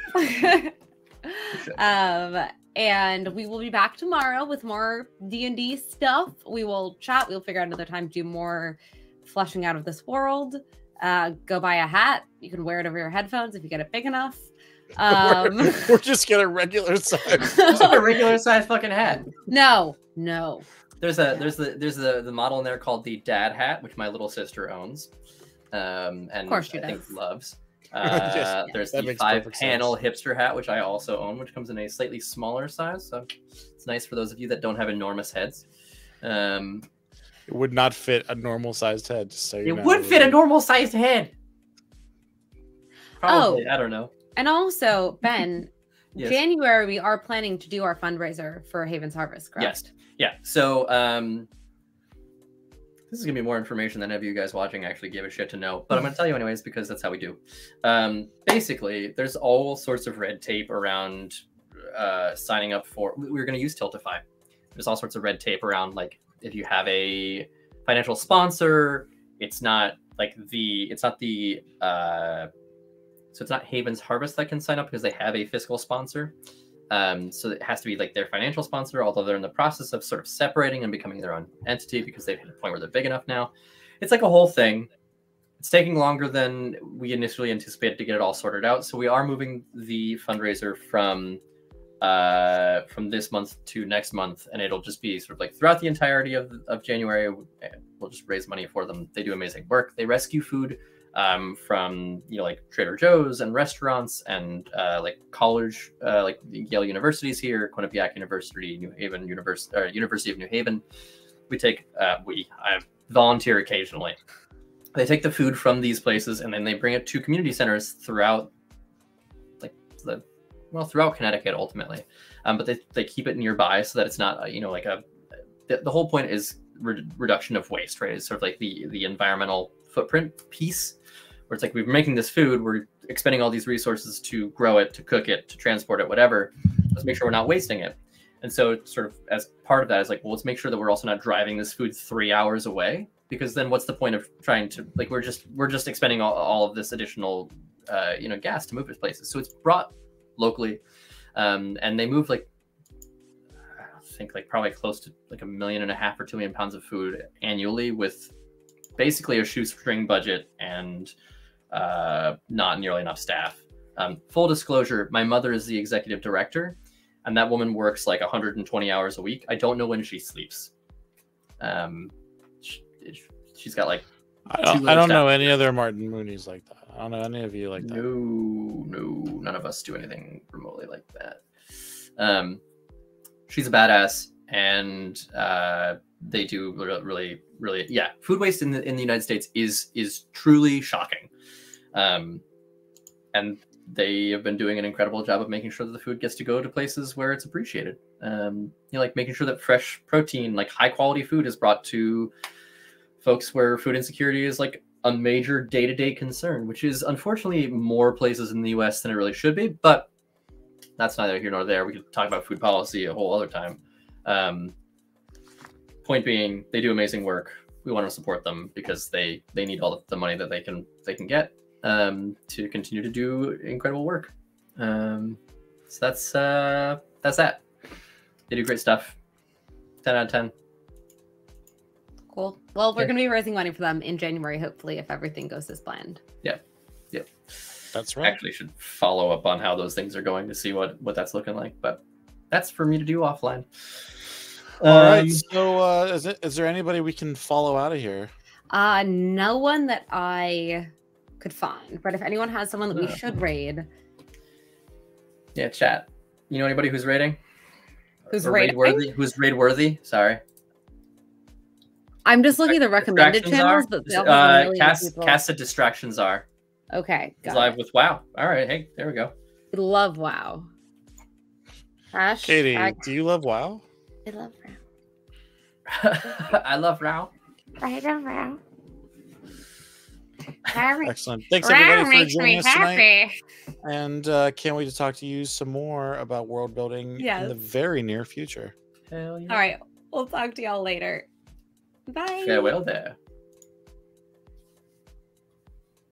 And we will be back tomorrow with more D&D stuff. We will chat. We'll figure out another time to do more fleshing out of this world. Go buy a hat. You can wear it over your headphones if you get it big enough. We're just getting a regular size. Just like a regular size fucking hat. No. There's the model in there called the Dad hat, which my little sister owns, and Of course she I think does. loves. Yes, There's that the makes 5-panel hipster hat, which I also own, which comes in a slightly smaller size. So it's nice for those of you that don't have enormous heads. It would not fit a normal sized head. Just so you know. It would fit a normal sized head. Probably, I don't know. And also, Ben, Yes. January, we are planning to do our fundraiser for Haven's Harvest, correct? Yes. Yeah. So this is gonna be more information than any of you guys watching actually give a shit to know, but I'm gonna tell you anyways because that's how we do. Basically, there's all sorts of red tape around signing up for. We're gonna use Tiltify. There's all sorts of red tape around, like if you have a financial sponsor, it's not Haven's Harvest that can sign up because they have a fiscal sponsor. So it has to be like their financial sponsor, although they're in the process of sort of separating and becoming their own entity because they've hit a point where they're big enough now. It's like a whole thing. It's taking longer than we initially anticipated to get it all sorted out. So we are moving the fundraiser from this month to next month, and it'll just be sort of like throughout the entirety of January. We'll just raise money for them. They do amazing work. They rescue food from like Trader Joe's and restaurants and like college, like Yale University's here, Quinnipiac University, New Haven University of New Haven. I volunteer occasionally. They take the food from these places and then they bring it to community centers throughout throughout Connecticut ultimately. But they keep it nearby so that it's not, the whole point is reduction of waste, right? It's sort of like the environmental footprint piece, where it's like we're making this food, we're expending all these resources to grow it, to cook it, to transport it, whatever. Let's make sure we're not wasting it. And so sort of as part of that is like, well, let's make sure that we're also not driving this food 3 hours away, because then what's the point of trying to, like, we're just expending all of this additional gas to move it places. So it's brought locally, and they move like, I think like probably close to like 1.5 million or 2 million pounds of food annually, with basically a shoestring budget and not nearly enough staff. Full disclosure, my mother is the executive director, and that woman works like 120 hours a week. I don't know when she sleeps. She's got like I don't know any other Martin Mooney's like that. I don't know any of you like that. No, none of us do anything remotely like that. She's a badass, and they do really, yeah. Food waste in the United States is truly shocking, and they have been doing an incredible job of making sure that the food gets to go to places where it's appreciated. Like making sure that fresh protein, like high quality food, is brought to folks where food insecurity is like a major day-to-day concern, which is unfortunately more places in the U.S. than it really should be, but that's neither here nor there. We could talk about food policy a whole other time. Point being, they do amazing work. We want to support them because they need all the money that they can get to continue to do incredible work. So that's that. They do great stuff. 10 out of 10. Cool. Well, we're going to be raising money for them in January, hopefully, if everything goes as planned. Yeah. That's right. Actually should follow up on how those things are going to see what that's looking like, but that's for me to do offline. All right. So is there anybody we can follow out of here? No one that I could find, but if anyone has someone that we should raid. Yeah, chat. You know anybody who's raiding? Who's raid worthy? Who's raid worthy? Sorry. I'm just looking at the recommended channels, but Cast said distractions are. Okay. He's live with WoW. All right. Hey, there we go. I love WoW. Katie, do you love WoW? I love WoW. I love WoW. I love WoW. Excellent. Thanks everybody for joining us tonight. And can't wait to talk to you some more about world building in the very near future. Hell yeah. All right. We'll talk to y'all later. Bye. Farewell there.